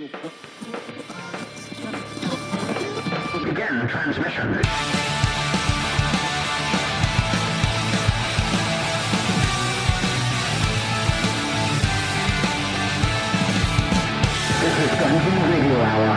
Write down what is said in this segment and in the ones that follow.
Begin transmission. This is Dungeon Radio Hour.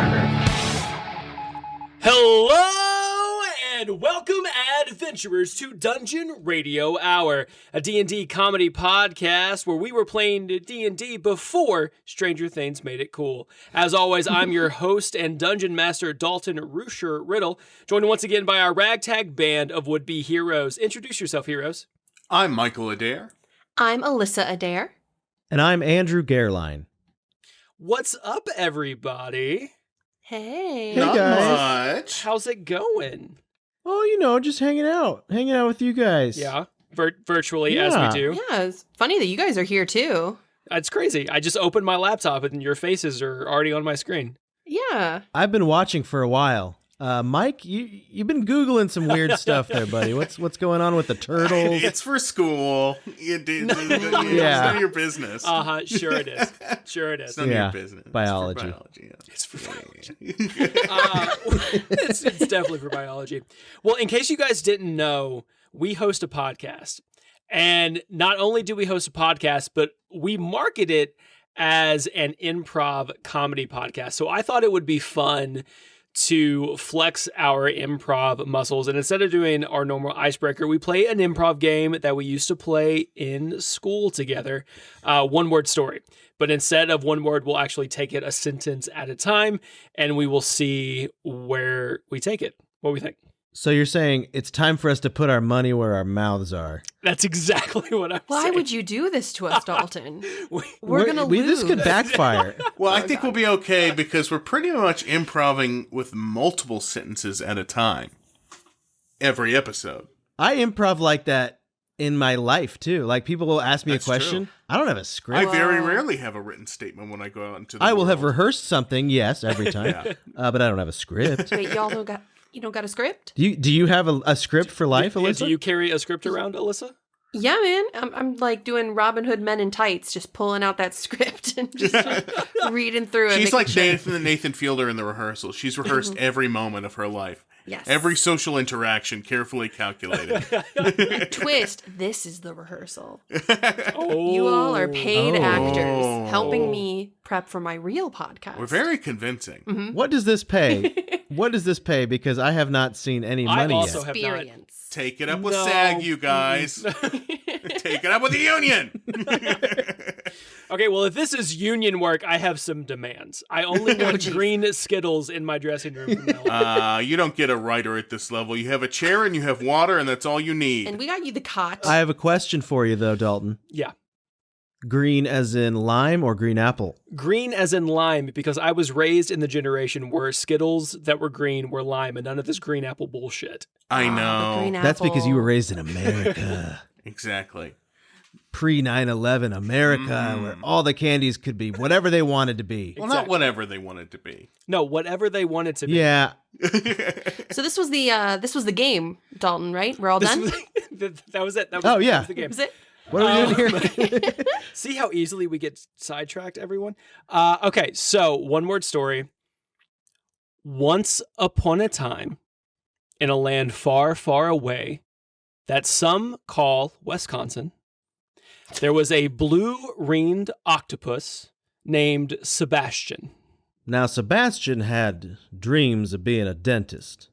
Hello and welcome, adventurers, to Dungeon Radio Hour, a D&D comedy podcast where we were playing D&D before Stranger Things made it cool. As always, I'm your host and dungeon master, Dalton Rusher-Riddle, joined once again by our ragtag band of would-be heroes. Introduce yourself, heroes. I'm Michael Adair. I'm Alissa Adair. And I'm Andrew Gerline. What's up, everybody? Hey. Not guys. much. How's it going? Oh, just hanging out with you guys. Yeah, virtually, Yeah. as we do. Yeah, it's funny that you guys are here too. It's crazy. I just opened my laptop and your faces are already on my screen. Yeah. I've been watching for a while. Mike, you've been Googling some weird stuff there, buddy. What's going on with the turtles? It's for school. It's none of your business. Sure it is. Sure it is. It's none of your business. Biology. It's for biology. It's for biology. It's definitely for biology. Well, in case you guys didn't know, we host a podcast. And not only do we host a podcast, but we market it as an improv comedy podcast. So I thought it would be fun to flex our improv muscles. And instead of doing our normal icebreaker, we play an improv game that we used to play in school together. One word story. But instead of one word, we'll actually take it a sentence at a time, and we will see where we take it. What do we think? So you're saying it's time for us to put our money where our mouths are. That's exactly what I'm Why saying. would you do this to us, Dalton? We're going to lose. This could backfire. Well, I think we'll be okay because we're pretty much improving with multiple sentences at a time. Every episode. I improv like that in my life, too. Like, people will ask me That's a question. true. I don't have a script. I very rarely have a written statement when I go out into the I will world. have rehearsed something, yes, every time. Yeah. But I don't have a script. Wait, y'all don't got... You don't got a script? Do you have a script for life, Alyssa? Do you carry a script around, Alyssa? Yeah, man. I'm like doing Robin Hood Men in Tights, just pulling out that script and just reading through it. She's making like sure- Nathan Fielder in the rehearsal. She's rehearsed every moment of her life. Yes. Every social interaction carefully calculated. Twist. This is the rehearsal. Oh. You all are paid Oh. actors helping me prep for my real podcast. We're very convincing. What does this pay? What does this pay? Because I have not seen any I money also yet. have not. Experience. Take it up with No. SAG, you guys. Take it up with the union. Okay, well, if this is union work, I have some demands. I only want geez. green Skittles in my dressing room from now on. You don't get a writer at this level. You have a chair and you have water, and that's all you need. And we got you the cot. I have a question for you, though, Dalton. Yeah. Green as in lime or green apple? Green as in lime, because I was raised in the generation where Skittles that were green were lime and none of this green apple bullshit. I Ah, the know. green That's because you were apple. raised in America. Exactly. Pre 9/11 America, where all the candies could be whatever they wanted to be. Well, not whatever they want it to be. No, whatever they wanted to be. Yeah. So this was the game, Dalton, right? We're all This done? was- that was it. That was, Oh, yeah. That was the game. Was it? What are we doing here? See how easily we get sidetracked, everyone? Okay, so one word story. Once upon a time, in a land far, far away, that some call Wisconsin, there was a blue-ringed octopus named Sebastian. Now, Sebastian had dreams of being a dentist,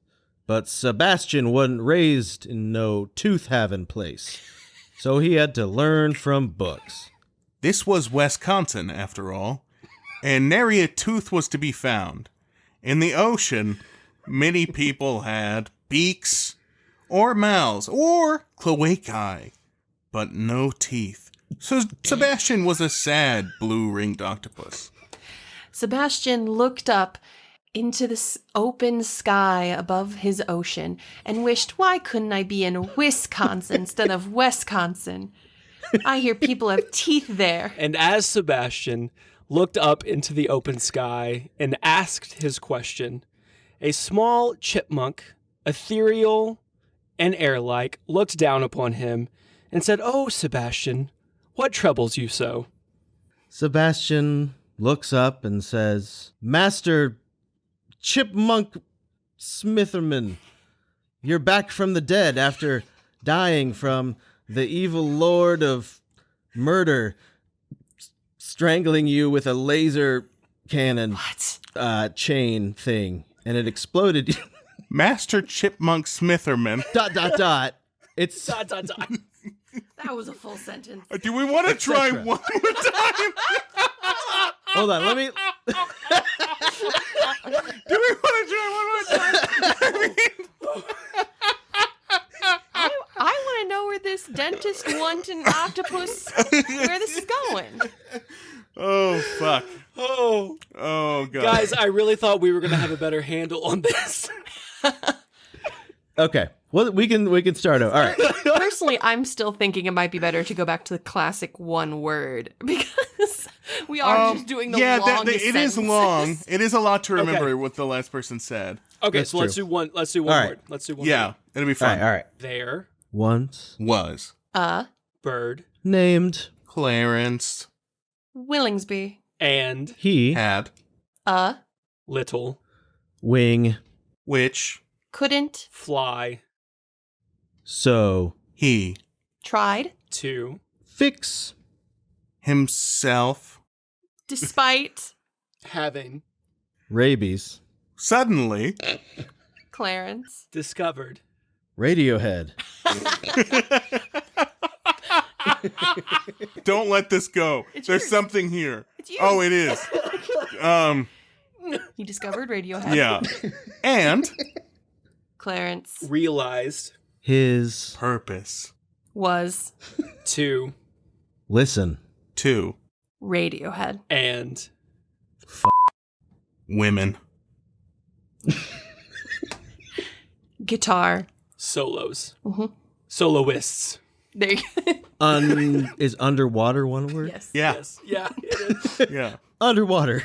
but Sebastian wasn't raised in no tooth-having place, so he had to learn from books. This was Wisconsin, after all, and nary a tooth was to be found. In the ocean, many people had beaks, or mouths, or cloacae, but no teeth. So Sebastian was a sad blue-ringed octopus. Sebastian looked up into the open sky above his ocean and wished, why couldn't I be in Wisconsin instead of Wisconsin? I hear people have teeth there. And as Sebastian looked up into the open sky and asked his question, a small chipmunk, ethereal and air-like, looked down upon him and said, "Oh, Sebastian, what troubles you so?" Sebastian looks up and says, Master Chipmunk Smitherman, you're back from the dead after dying from the evil lord of murder strangling you with a laser cannon chain thing, and it exploded. Master Chipmunk Smitherman. ... It's That was a full sentence. Do we want to try cetera. one more time? Hold on, let me. Do we want to try one more time? I want to know where this dentist wanting octopus, where this is going. Oh, fuck. Oh, Oh, God. guys, I really thought we were going to have a better handle on this. Okay, well, we can start over. All right. Personally, I'm still thinking it might be better to go back to the classic one word because we are just doing the longest it is sentences. long. It is a lot to remember Okay. what the last person said. Okay, That's so let's true. do one. Let's do All one right. word. Let's do one. Yeah, word. it'll be All fun. right, all right. There, Once Was bird, named Clarence Willingsby. and he had little wing which Couldn't. fly so he Tried. to fix himself Despite. having rabies suddenly Clarence. discovered Radiohead. Don't let this go. It's There's yours. something here. It's you. Oh, it is. He discovered Radiohead. Yeah. And Clarence realized His purpose was to listen to Radiohead. and women. Guitar. solos, Mhm. soloists. There you go. is underwater one word? Yes. Yeah. Yes, yeah, it is. Yeah. Underwater.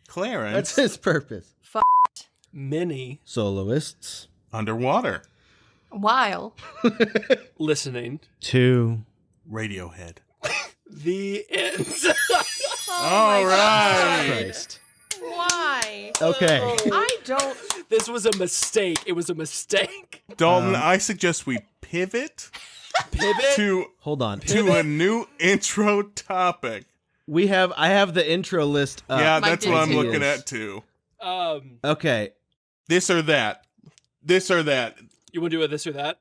Clarence That's his purpose. Many Soloists underwater. While. listening. to Radiohead. The end. All right. Christ. Why? Okay. I don't. This was a mistake. It was a mistake. Dalton, I suggest we pivot Pivot. to Hold on. a new intro topic. I have the intro list up. Yeah, My that's what I'm daisy looking is. at too. Okay. This or that. This or that. You want to do a this or that?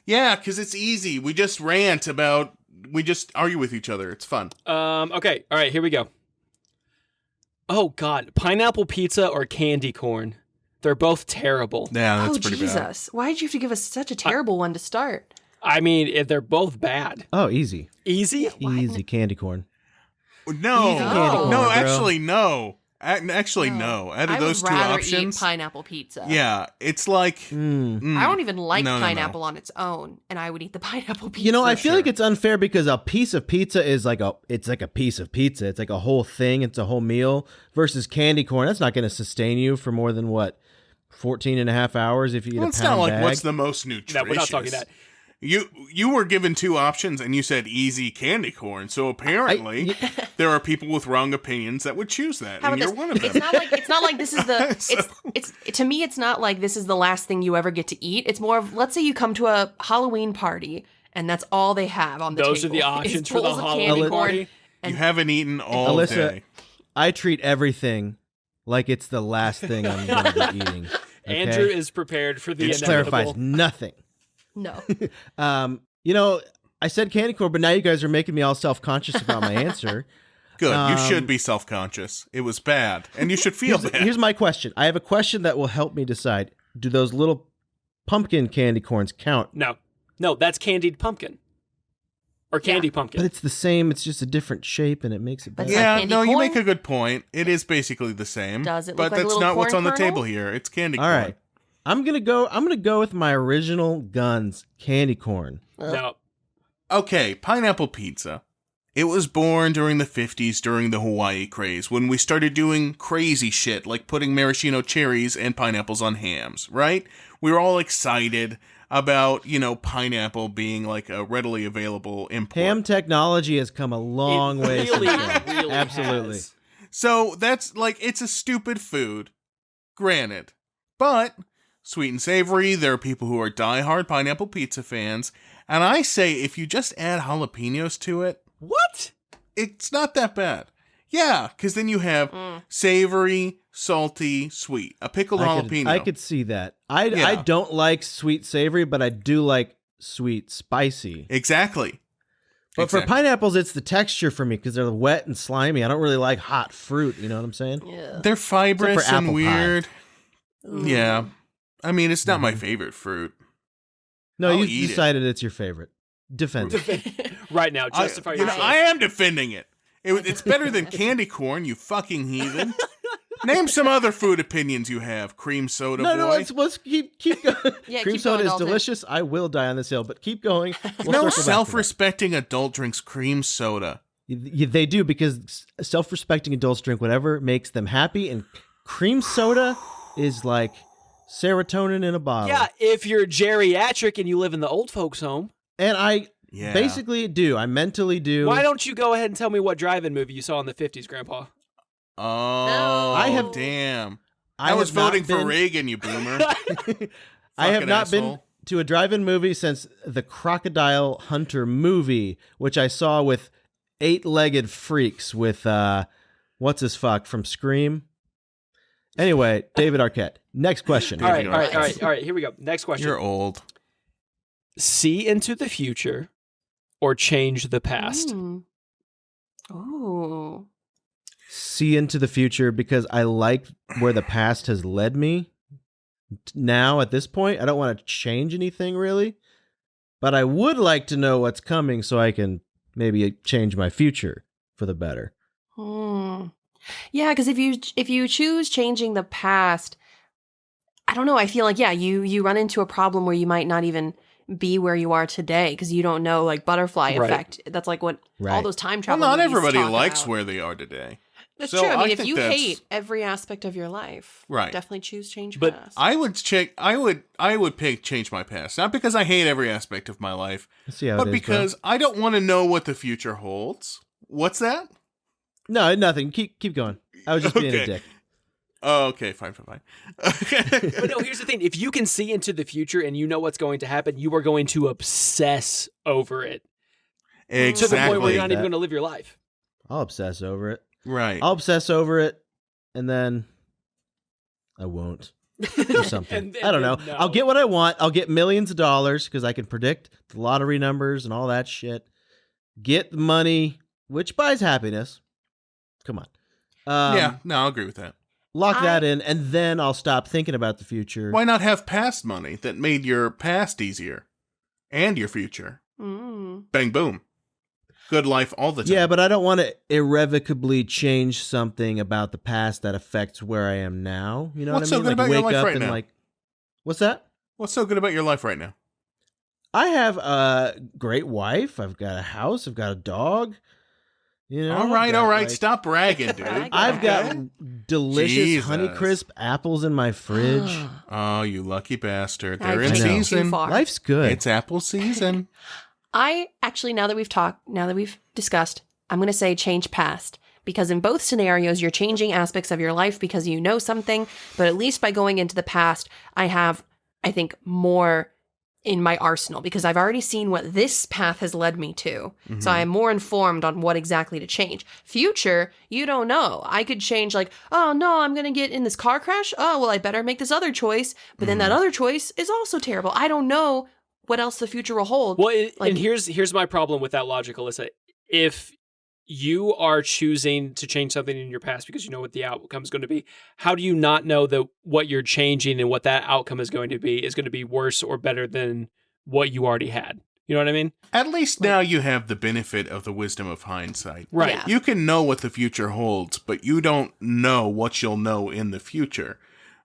Yeah, because it's easy. We just rant about. We just argue with each other. It's fun. Okay. All right. Here we go. Oh God, pineapple pizza or candy corn? They're both terrible. Yeah, that's Oh, pretty bad. Jesus. Why did you have to give us such a terrible one to start? I mean, they're both bad. Oh, easy. Easy. What? Easy candy corn. No, Easy candy corn, no, bro. actually, no. Actually, no. Out of I those would two rather options, eat pineapple pizza. yeah, it's like I don't even like No, no, no. pineapple on its own, and I would eat the pineapple pizza. You know, I feel like sure. it's unfair because a piece of pizza is like a piece of pizza. It's like a whole thing. It's a whole meal versus candy corn. That's not going to sustain you for more than 14 and a half hours if you eat well, a it's pound not like bag. what's the most nutritious. No, we're not talking that. You were given two options and you said easy candy corn. So apparently there are people with wrong opinions that would choose that, How and about you're this? one of them. It's not like this is the. It's to me. It's not like this is the last thing you ever get to eat. It's more of, let's say you come to a Halloween party and that's all they have on the Those table. are the is options for the bowls of candy Halloween corn. party. You haven't eaten all Alyssa, day. I treat everything like it's the last thing I'm going to be eating. Okay? Andrew is prepared for the Which inevitable. clarifies nothing. No. You know, I said candy corn, but now you guys are making me all self-conscious about my answer. Good. You should be self-conscious. It was bad, and you should feel bad. Here's my question. I have a question that will help me decide. Do those little pumpkin candy corns count? No, that's candied pumpkin or candy pumpkin. But it's the same. It's just a different shape, and it makes it But better. it's like Yeah, candy no, you corn? make a good point. It is basically the same. Does it but look like a that's little not what's corn on the kernel? table here. It's candy All corn. right. I'm gonna go with my original guns, candy corn. No. Okay, pineapple pizza. It was born during the 50s during the Hawaii craze when we started doing crazy shit like putting maraschino cherries and pineapples on hams, right? We were all excited. about, pineapple being like a readily available import. Ham technology has come a long way since then. really Absolutely. has. So that's like, it's a stupid food, granted. But sweet and savory, there are people who are diehard pineapple pizza fans. And I say if you just add jalapenos to it, What? it's not that bad. Yeah, because then you have savory, salty, sweet. A pickled jalapeno. I could see that. I Yeah. don't like sweet savory, but I do like sweet spicy. Exactly. But for pineapples, it's the texture for me because they're wet and slimy. I don't really like hot fruit. You know what I'm saying? Yeah. They're fibrous Except for and apple pie. weird. Yeah. I mean, it's not my favorite fruit. No, I'll you eat it. decided it's your favorite. Defend it. Right now, justify yourself. I am defending it. It's better than candy corn, you fucking heathen. Name some other food opinions you have. Cream soda, boy. No, let's keep going. Yeah, Cream keep soda going, is Dalton. delicious. I will die on this hill, but keep going. We'll circle No back to that. self-respecting adult drinks cream soda. They do because self-respecting adults drink whatever makes them happy, and cream soda is like serotonin in a bottle. Yeah, if you're geriatric and you live in the old folks' home, And I Yeah. basically do. I mentally do. why don't you go ahead and tell me what drive-in movie you saw in the 50s, Grandpa? Oh, I have- damn. I I was have not voting for been- Reagan, you boomer. I have Fucking not been asshole. to a drive-in movie since the Crocodile Hunter movie, which I saw with 8-legged freaks with what's his fuck from Scream. Anyway, David Arquette. Next question. All right, you all go. right. Here we go. Next question. You're old. See into the future or change the past? Oh. See into the future because I like where the past has led me. Now, at this point, I don't want to change anything really, but I would like to know what's coming so I can maybe change my future for the better. Yeah, because if you choose changing the past, I don't know. I feel like you run into a problem where you might not even be where you are today because you don't know, like butterfly Right. effect. That's like what all Right. those time Well, travel. not movies everybody talk likes about. where they are today. That's So true. I mean, I if think you that's- hate every aspect of your life, Right. definitely choose change But past. I would pick change my past. Not because I hate every aspect of my life, Let's see how but it is, bro. because I don't want to know what the future holds. What's that? No, nothing. Keep going. I was just being a Okay. dick. Oh, okay, fine. But no, here's the thing. If you can see into the future and you know what's going to happen, you are going to obsess over it to the point where Exactly. you're not even going to live your life. I'll obsess over it. Right. I'll obsess over it, and then I won't do something. And I don't know. then no. I'll get what I want. I'll get millions of dollars because I can predict the lottery numbers and all that shit. Get the money, which buys happiness. Come on. Yeah, no, I'll agree with that. Lock that in, and then I'll stop thinking about the future. Why not have past money that made your past easier and your future? Bang, boom. Good life all the time. Yeah, but I don't want to irrevocably change something about the past that affects where I am now. You know What's what I so mean? good about your wake life up right and now? what's that? What's so good about your life right now? I have a great wife. I've got a house. I've got a dog. You know. All right, I've got, all right. like- Stop bragging, dude. I've got Okay? delicious Jesus. Honeycrisp apples in my fridge. Oh, you lucky bastard. I They're in think know. too season. far. Life's good. It's apple season. I actually, now that we've discussed, I'm going to say change past. Because in both scenarios, you're changing aspects of your life because you know something. But at least by going into the past, I have, I think, more in my arsenal because I've already seen what this path has led me to. So I am more informed on what exactly to change. Future, you don't know. I could change like, oh no, I'm going to get in this car crash. Oh, well, I better make this other choice. But then that other choice is also terrible. I don't know what else the future will hold. Well, Like- and here's my problem with that logic, Alyssa. If you are choosing to change something in your past because you know what the outcome is going to be, how do you not know that what you're changing and what that outcome is going to be worse or better than what you already had? You know what I mean? At least now you have the benefit of the wisdom of hindsight. Right. Yeah. You can know what the future holds, but you don't know what you'll know in the future.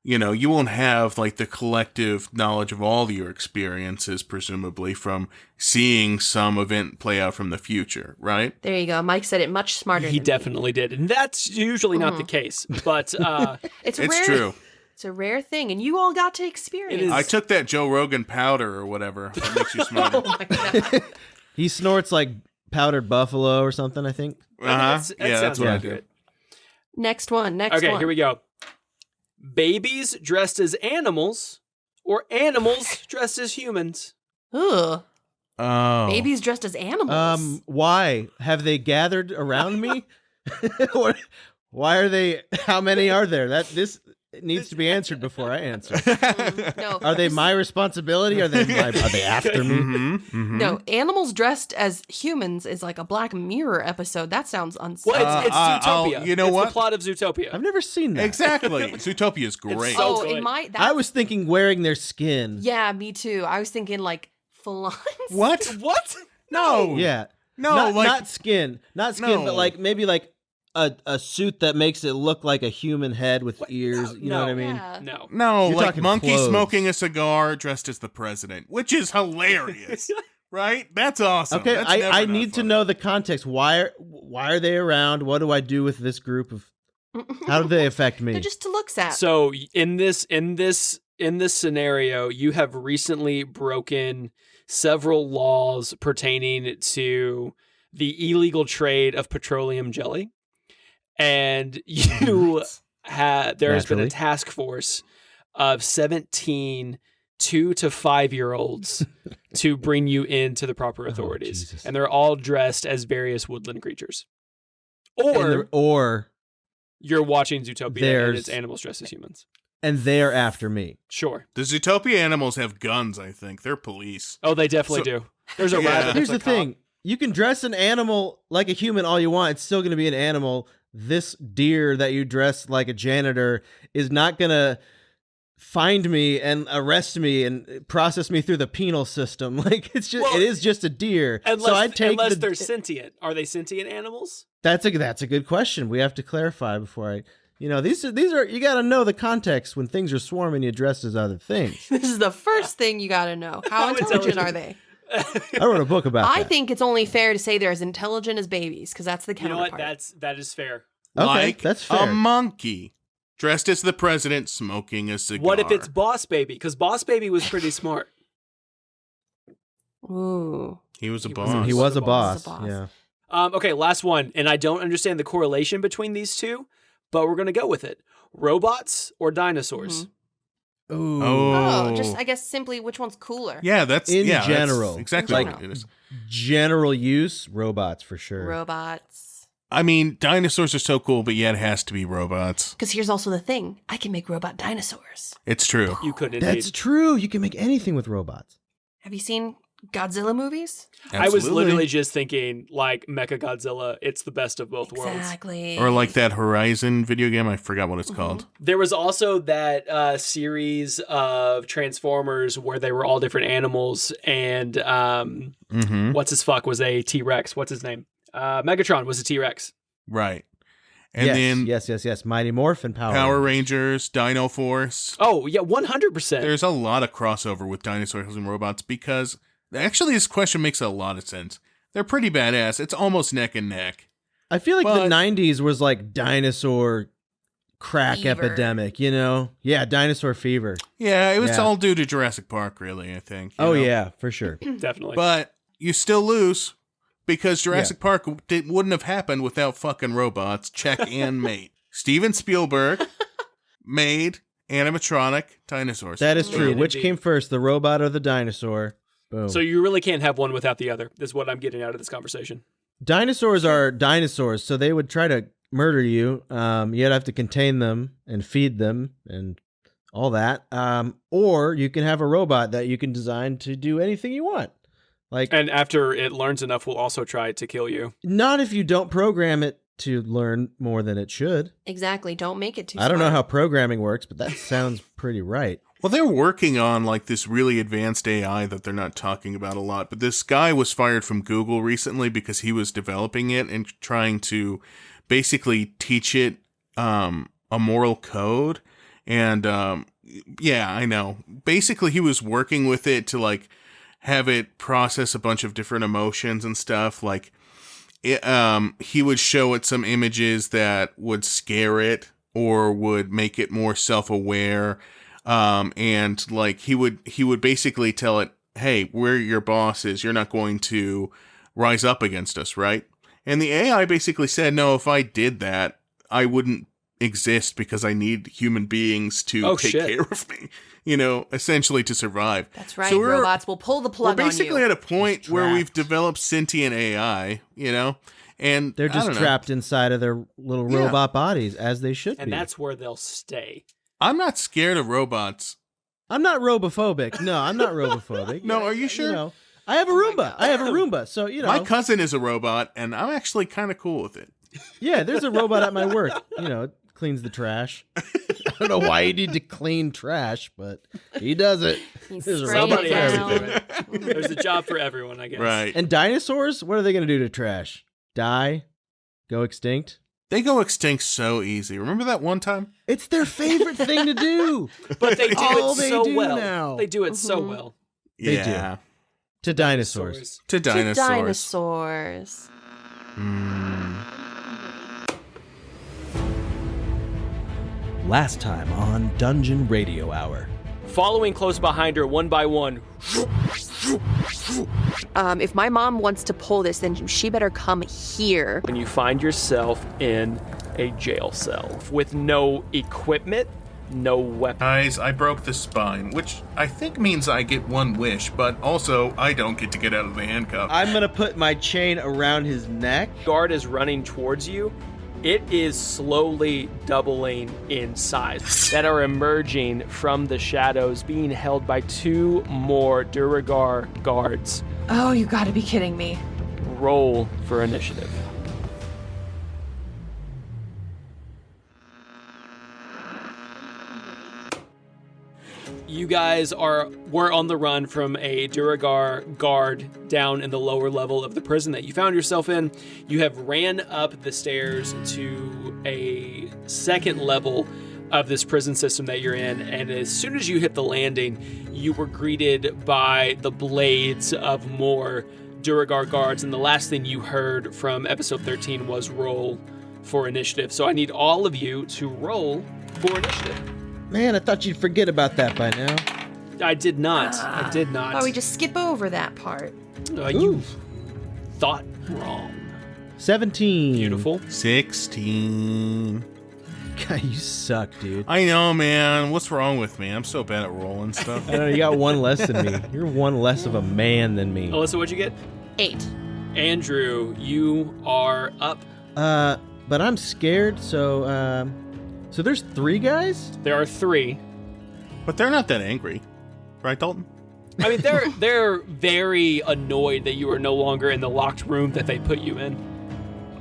You know, you won't have like the collective knowledge of all your experiences, presumably from seeing some event play out from the future, right? There you go. Mike said it much smarter He than me. definitely did. And that's usually not the case. But It's It's rare. true. It's a rare thing, and you all got to experience. It is. I took that Joe Rogan powder or whatever. That makes you smarter. Oh my god. He snorts like powdered buffalo or something, I think. Uh-huh. That Yeah, that's sounds what I accurate. Next one. Okay, here we go. Babies dressed as animals or animals dressed as humans. Ugh. Oh. Babies dressed as animals. Why have they gathered around me? Or why are they? How many are there? This needs to be answered before I answer. No. Are they my responsibility? Are they after me? Mm-hmm. No, animals dressed as humans is like a Black Mirror episode. That sounds unsafe. Well, it's Zootopia. you know it's what? the plot of Zootopia. I've never seen that. Exactly. Zootopia is great. so- Oh, good. in my I was thinking wearing their skin. yeah, me too. I was thinking like full-on. What? What? No. Yeah. No, not, like not skin. Not skin, No. but like maybe like a suit that makes it look like a human head with ears. You know No. what I mean? Yeah. No. no, You're like talking monkey clothes. smoking a cigar dressed as the president, which is hilarious. Right? That's awesome. Okay, That's never I not need to funny. know the context. Why are they around? What do I do with this group of? How do they affect me? They're just to look at. So in this scenario, you have recently broken several laws pertaining to the illegal trade of petroleum jelly, and you there has been a Naturally. task force of 17 2 to 5 year olds to bring you into the proper authorities, Jesus. and they're all dressed as various woodland creatures. And Or you're watching Zootopia and There's- it's animals dressed as humans. they're after me. Sure. The Zootopia animals have guns, I think. They're police. Oh, they definitely do. There's a Yeah. rabbit. Here's that's the a cop. thing: you can dress an animal like a human all you want. It's still going to be an animal. This deer that you dress like a janitor is not going to find me and arrest me and process me through the penal system. Like it is just a deer. So I take unless they're sentient. Are they sentient animals? That's a good question. We have to clarify before I. These are you got to know the context when things are swarming you dressed as other things. This is the first thing you got to know. How intelligent are they? I wrote a book about I that. think it's only fair to say they're as intelligent as babies because that's the You know counterpart. what? That is fair. Okay, Like that's a fair. monkey dressed as the president smoking a cigar. What if it's Boss Baby? Because Boss Baby was pretty smart. Ooh. He was a He boss. He was a boss. boss. Yeah. Okay, last one. And I don't understand the correlation between these two, but we're going to go with it. Robots or dinosaurs? Mhm. Ooh. Oh, just I guess simply which one's cooler? Yeah, that's In that's general. exactly In what general. it is. General use robots for sure. Robots. I mean, dinosaurs are so cool, but yet it has to be robots. Because here's also the thing: I can make robot dinosaurs. It's true. You could indeed. That's true. You can make anything with robots. Have you seen Godzilla movies? I was Absolutely. literally just thinking, like, Mecha Godzilla. It's the best of both worlds. Exactly. Or like that Horizon video game. I forgot what it's called. There was also that series of Transformers where they were all different animals, and Mm-hmm. what's his fuck was a T-Rex. What's his name? Megatron was a T-Rex. Right. And yes, then yes. Mighty Morphin Power Rangers, Dino Force. Oh yeah, 100%. There's a lot of crossover with dinosaurs and robots because actually this question makes a lot of sense. They're pretty badass. It's almost neck and neck. I feel like But- the 90s was like dinosaur crack Fever. epidemic, Yeah, dinosaur fever. Yeah, it was Yeah. all due to Jurassic Park, really, I think. you Oh, know? yeah, for sure. Definitely. But you still lose because Jurassic Park wouldn't have happened without fucking robots. Check and mate. Steven Spielberg made animatronic dinosaurs. That is true. Indeed. Which came first, the robot or the dinosaur? Boom. So you really can't have one without the other, is what I'm getting out of this conversation. Dinosaurs are dinosaurs, so they would try to murder you. You'd have to contain them and feed them and all that. Or you can have a robot that you can design to do anything you want. Like, And after it learns enough, we'll also try to kill you. not if you don't program it to learn more than it should. Exactly. Don't make it too I don't know smart. how programming works, but that sounds pretty right. Well, they're working on like this really advanced AI that they're not talking about a lot. But this guy was fired from Google recently because he was developing it and trying to basically teach it a moral code. And yeah, I know. Basically, he was working with it to like have it process a bunch of different emotions and stuff. Like he would show it some images that would scare it, or would make it more self-aware. And like he would basically tell it, hey, we're your bosses. You're not going to rise up against us, right? And the AI basically said, no, if I did that, I wouldn't exist because I need human beings to take care of me, essentially to survive. That's right. So Robots will pull the plug we're on basically you. at a point where we've developed sentient AI, and They're just trapped inside of their little robot bodies, as they should be. And that's where they'll stay. I'm not scared of robots. I'm not robophobic. No, I'm not robophobic. No, are you sure? I have a Roomba. I have a Roomba. So, My cousin is a robot, and I'm actually kind of cool with it. Yeah, there's a robot at my work. It cleans the trash. I don't know why you need to clean trash, but he does it. There's a robot for everything. There's a job for everyone, I guess. Right. And dinosaurs, what are they going to do to trash? Die? Go extinct? They go extinct so easy. Remember that one time? It's their favorite thing to do. But they do All it they so do well. now. They do it so well. They Yeah. do. To dinosaurs. To dinosaurs. Dinosaurs. Last time on Dungeon Radio Hour. Following close behind her one by one. If my mom wants to pull this, then she better come here. When you find yourself in a jail cell with no equipment, no weapon. Guys, I broke the spine, which I think means I get one wish, but also I don't get to get out of the handcuff. I'm going to put my chain around his neck. Guard is running towards you. It is slowly doubling in size that are emerging from the shadows, being held by two more Duragar guards. Oh, you gotta be kidding me. Roll for initiative. You guys were on the run from a Duragar guard down in the lower level of the prison that you found yourself in. You have ran up the stairs to a second level of this prison system that you're in, and as soon as you hit the landing, you were greeted by the blades of more Duragar guards, and the last thing you heard from episode 13 was roll for initiative. So I need all of you to roll for initiative. Man, I thought you'd forget about that by now. I did not. I did not. Why we just skip over that part? You thought wrong. 17. Beautiful. 16. God, you suck, dude. I know, man. What's wrong with me? I'm so bad at rolling stuff. I know, you got one less than me. You're one less of a man than me. Alyssa, what'd you get? 8. Andrew, you are up. But I'm scared, so there's 3 guys? There are 3. But they're not that angry. Right, Dalton? I mean, they're very annoyed that you are no longer in the locked room that they put you in.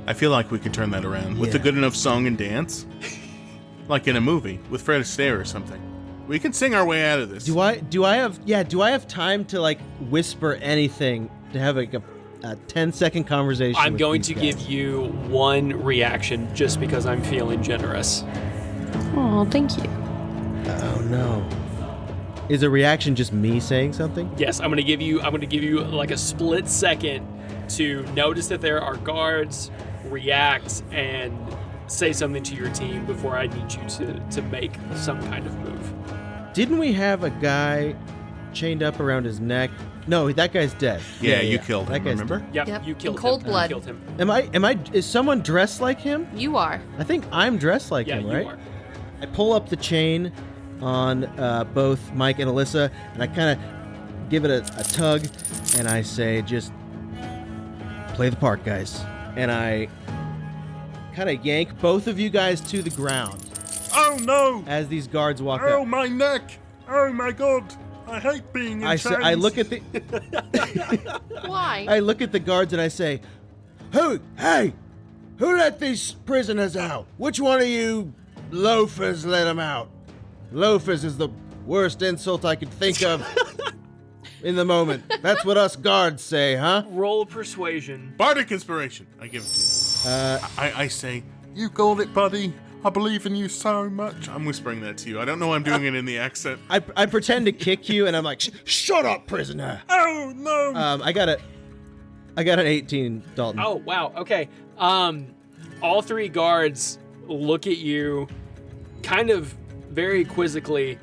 I feel like we could turn that around with a good enough song and dance. Like in a movie with Fred Astaire or something. We can sing our way out of this. Do I have time to like whisper anything to have like a 10-second conversation? I'm going to give you 1 reaction just because I'm feeling generous. Oh, thank you. Oh no. Is a reaction just me saying something? Yes, I'm going to give you like a split second to notice that there are guards, react, and say something to your team before I need you to make some kind of move. Didn't we have a guy chained up around his neck? No, that guy's dead. Yeah, you killed him, That guy's remember? dead. Yep, you killed in cold him. blood. You killed him. Am I? Is someone dressed like him? You are. I think I'm dressed like Yeah, him, you right? are. I pull up the chain on both Mike and Alyssa, and I kind of give it a tug, and I say, just play the part, guys. And I kind of yank both of you guys to the ground Oh no! as these guards walk Oh up. my neck! Oh my god! I hate being in chains. I look at the Why? I look at the guards and I say, Hey, who let these prisoners out? Which one of you loafers let them out? Loafers is the worst insult I could think of in the moment. That's what us guards say, huh? Roll persuasion. Bardic inspiration. I give it to you. I say, you got it, buddy. I believe in you so much. I'm whispering that to you. I don't know I'm doing it in the accent. I pretend to kick you and I'm like, shut up, prisoner. Oh no! I got an 18, Dalton. Oh, wow. Okay. All 3 guards look at you kind of very quizzically,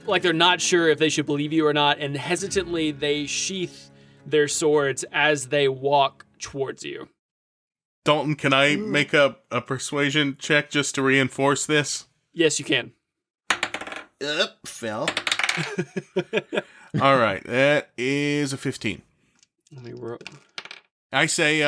like they're not sure if they should believe you or not, and hesitantly they sheath their swords as they walk towards you. Dalton, can I make a persuasion check just to reinforce this? Yes, you can. Fell. All right, that is a 15. Let me roll. I say,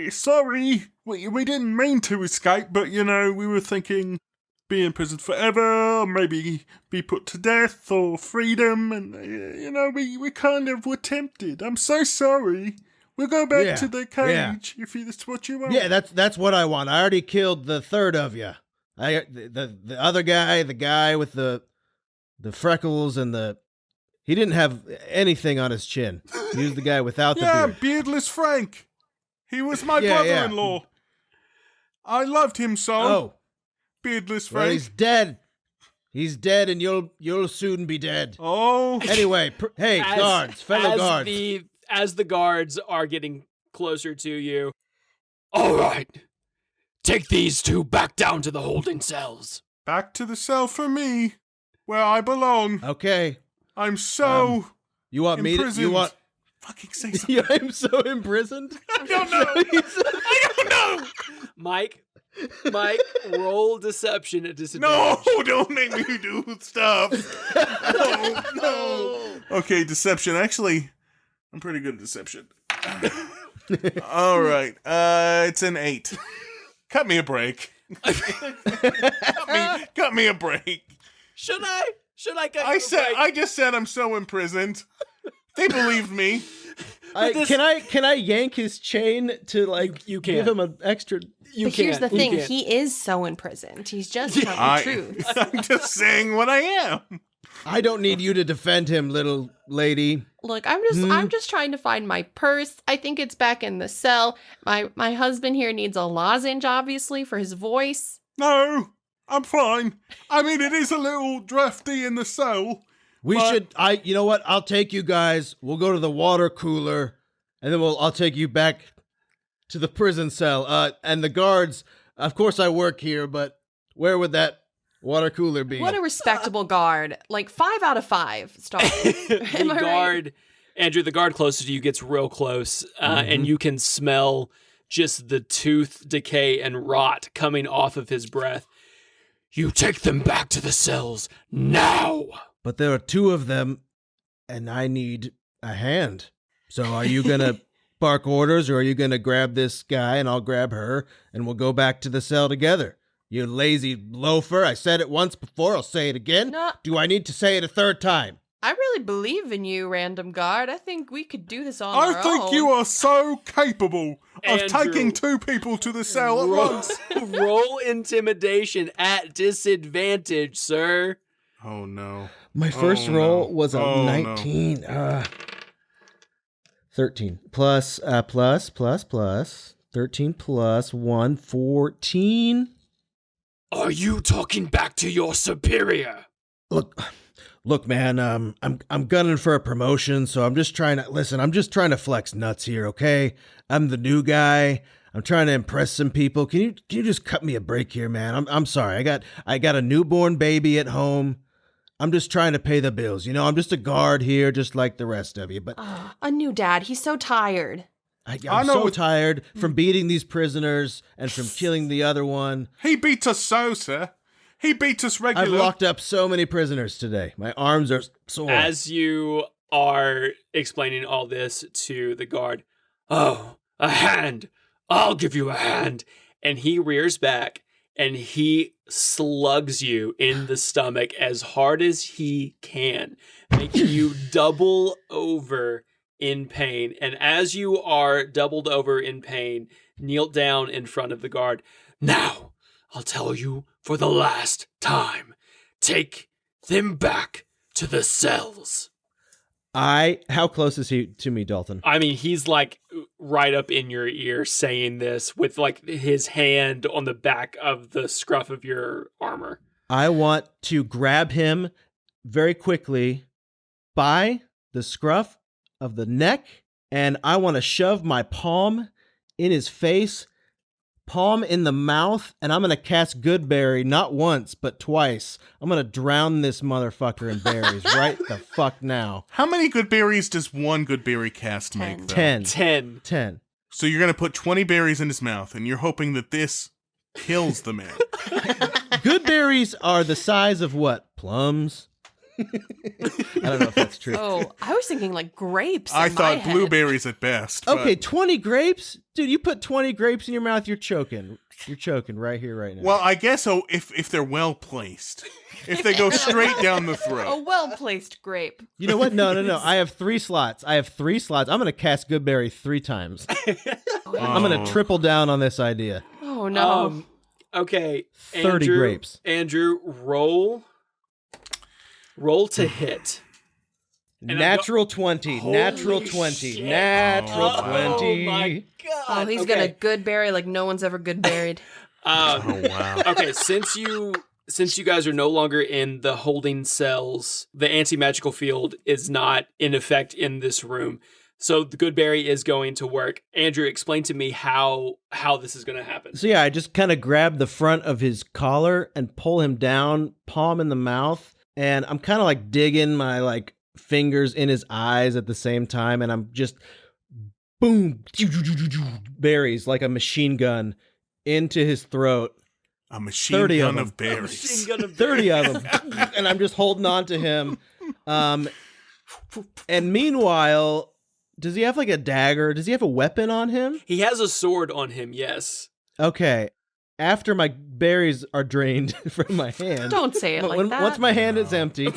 sorry, we didn't mean to escape, but, you know, we were thinking be in prison forever, or maybe be put to death, or freedom, and, you know, we kind of were tempted. I'm so sorry. We'll go back to the cage if that's what you want. Yeah, that's what I want. I already killed the third of you. The other guy, the guy with the freckles and he didn't have anything on his chin. He was the guy without the beard. Beardless Frank. He was my brother-in-law. I loved him so. Oh, Beardless Frank. well, he's dead. He's dead, and you'll soon be dead. Oh. Anyway, hey, fellow guards. As the guards are getting closer to you, all right, take these two back down to the holding cells. Back to the cell for me, where I belong. Okay. I'm so You want imprisoned. me to? You want? Fucking say something. I'm so imprisoned. I don't know. I don't know. Mike, roll deception at disadvantage. No, don't make me do stuff. No. Okay, deception. Actually, I'm pretty good at deception. All right. It's an 8. Cut me a break. cut me a break. Should I cut you a break? I just said I'm so imprisoned. They believed me. Can I yank his chain to you can. give him an extra? You But can. here's the You thing, can. he is so imprisoned. He's just telling the truth. I'm just saying what I am. I don't need you to defend him, little lady. Look, I'm just trying to find my purse. I think it's back in the cell. My husband here needs a lozenge, obviously, for his voice. No, I'm fine. I mean, it is a little drafty in the cell. You know what? I'll take you guys. We'll go to the water cooler, and then I'll take you back to the prison cell. And the guards, of course I work here, but where would that water cooler be? What a respectable guard. Like 5 out of 5 stars. Am I right? Andrew, the guard closest to you gets real close, and you can smell just the tooth decay and rot coming off of his breath. You take them back to the cells now. But there are 2 of them, and I need a hand. So are you going to bark orders, or are you going to grab this guy and I'll grab her, and we'll go back to the cell together? You lazy loafer. I said it once before. I'll say it again. No. Do I need to say it a third time? I really believe in you, random guard. I think we could do this on our own. I think you are so capable of Andrew, taking 2 people to the cell at once. Roll intimidation at disadvantage, sir. Oh, no. My first roll was a 19. 13 plus 13 plus 1, 14. Are you talking back to your superior? Look, man. I'm gunning for a promotion, so I'm just trying to flex nuts here, okay? I'm the new guy. I'm trying to impress some people. Can you just cut me a break here, man? I'm sorry. I got a newborn baby at home. I'm just trying to pay the bills. You know, I'm just a guard here, just like the rest of you. But A new dad. He's so tired. I'm so tired from beating these prisoners and from killing the other one. He beat us so, sir. He beat us regular. I've locked up so many prisoners today. My arms are sore. As you are explaining all this to the guard, oh, a hand. I'll give you a hand. And he rears back and he slugs you in the stomach as hard as he can, making you double over in pain. And as you are doubled over in pain, kneel down in front of the guard. Now, I'll tell you for the last time. Take them back to the cells. How close is he to me, Dalton? I mean, he's like right up in your ear saying this with like his hand on the back of the scruff of your armor. I want to grab him very quickly by the scruff of the neck, and I want to shove my palm in his face, palm in the mouth, and I'm going to cast Goodberry not once, but twice. I'm going to drown this motherfucker in berries right the fuck now. How many good berries does one good berry cast make, though? 10. 10. So you're going to put 20 berries in his mouth, and you're hoping that this kills the man. Good berries are the size of what? Plums? I don't know if that's true. Oh, I was thinking like grapes. I in my thought head. blueberries at best. but- Okay, 20 grapes? Dude, you put 20 grapes in your mouth, you're choking. You're choking right here, right now. Well, I guess if they're well placed. If they go straight down the A throat. well-placed grape. You know what? No. I have 3 slots. I'm going to cast Goodberry 3 times. I'm going to triple down on this idea. Oh no. Okay. 30 Andrew, grapes. Andrew, roll to hit. And Natural 20. Holy Natural 20. shit. Natural 20. Oh my god. Oh, he's gonna good berry like no one's ever good buried. Oh, wow. Okay, since you guys are no longer in the holding cells, the anti-magical field is not in effect in this room. So the Goodberry is going to work. Andrew, explain to me how this is going to happen. So yeah, I just kind of grab the front of his collar and pull him down, palm in the mouth, and I'm kind of like digging my like fingers in his eyes at the same time, and I'm just boom, berries like a machine gun into his throat. A machine 30 gun of them. of berries. Machine gun of 30 of them. And I'm just holding on to him. And meanwhile, does he have like a dagger? Does he have a weapon on him? He has a sword on him, yes. Okay. After my berries are drained from my hand. Don't say it like that. Once my hand is empty,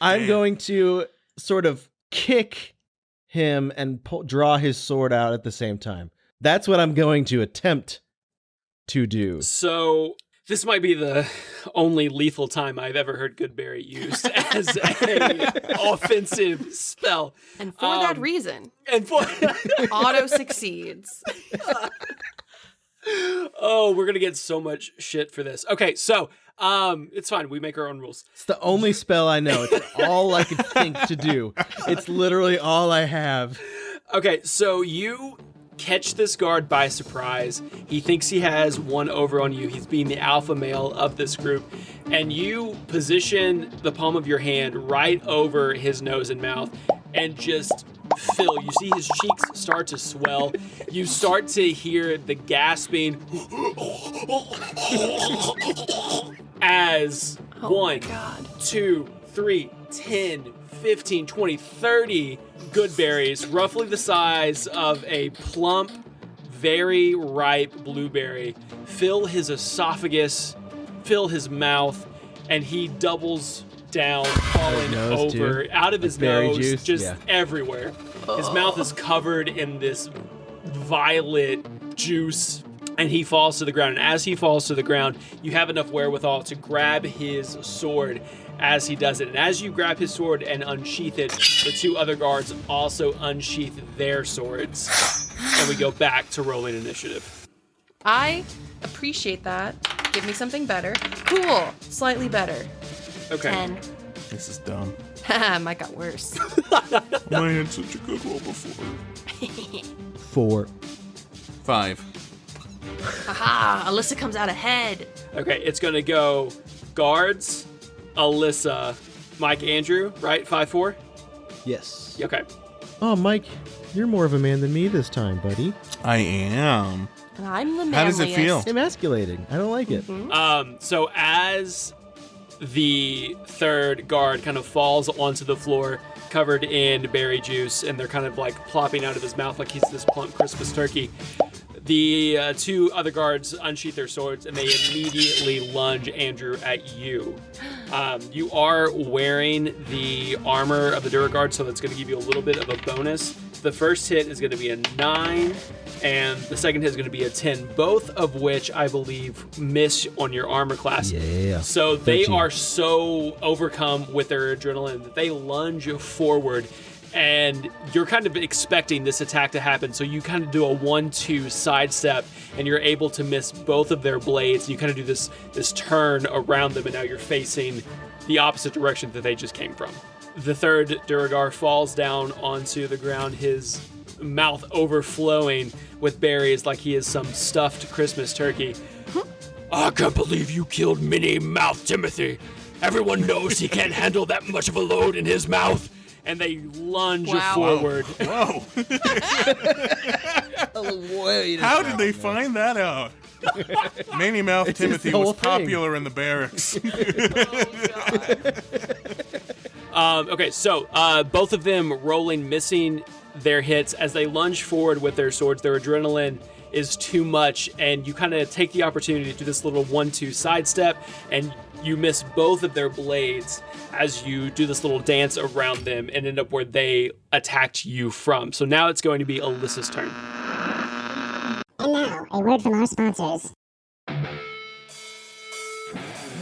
I'm going to sort of kick him and draw his sword out at the same time. That's what I'm going to attempt to do. So this might be the only lethal time I've ever heard Goodberry used as a offensive spell. And for that reason, And for auto succeeds. oh, we're gonna get so much shit for this. Okay, so it's fine. We make our own rules. It's the only spell I know. It's all I can think to do. It's literally all I have. Okay, so you catch this guard by surprise. He thinks he has one over on you. He's being the alpha male of this group. And you position the palm of your hand right over his nose and mouth and just fill. You see his cheeks start to swell. You start to hear the gasping as 1, 2, 3, 10, 15, 20, 30 Goodberries, roughly the size of a plump, very ripe blueberry, fill his esophagus, fill his mouth, and he doubles down, falling nose, over, too. out of his berry nose, juice? just Yeah. everywhere. His mouth is covered in this violet juice, and he falls to the ground. And as he falls to the ground, you have enough wherewithal to grab his sword as he does it. And as you grab his sword and unsheath it, the 2 other guards also unsheath their swords. And we go back to rolling initiative. I appreciate that. Give me something better. Cool. Slightly better. Okay. 10. This is dumb. Haha, mine got worse. I had such a good roll before. 4. 5. Haha, Alissa comes out ahead. Okay, it's going to go guards, Alissa, Mike, Andrew, right? 5-4? Yes. Okay. Oh, Mike, you're more of a man than me this time, buddy. I am. And I'm the manliest. How does it feel? Emasculating. I don't like it. So as the 3rd guard kind of falls onto the floor, covered in berry juice, and they're kind of like plopping out of his mouth like he's this plump Christmas turkey, the 2 other guards unsheath their swords, and they immediately lunge, Andrew, at you. You are wearing the armor of the Duragard, so that's going to give you a little bit of a bonus. The first hit is going to be a 9, and the second hit is going to be a 10, both of which I believe miss on your armor class. Yeah. So they 13. are so overcome with their adrenaline that they lunge forward, and you're kind of expecting this attack to happen. So you kind of do a 1-2 sidestep, and you're able to miss both of their blades. You kind of do this turn around them, and now you're facing the opposite direction that they just came from. The 3rd Duragar falls down onto the ground. His mouth overflowing with berries like he is some stuffed Christmas turkey. I can't believe you killed Minnie Mouth Timothy. Everyone knows he can't handle that much of a load in his mouth. And they lunge forward. Whoa. How did they find that out? Minnie Mouth Timothy was popular in the barracks. Okay, so both of them rolling, missing their hits as they lunge forward with their swords. Their adrenaline is too much, and you kind of take the opportunity to do this little 1-2 sidestep, and you miss both of their blades as you do this little dance around them and end up where they attacked you from. So now it's going to be Alyssa's turn. And now, a word from our sponsors.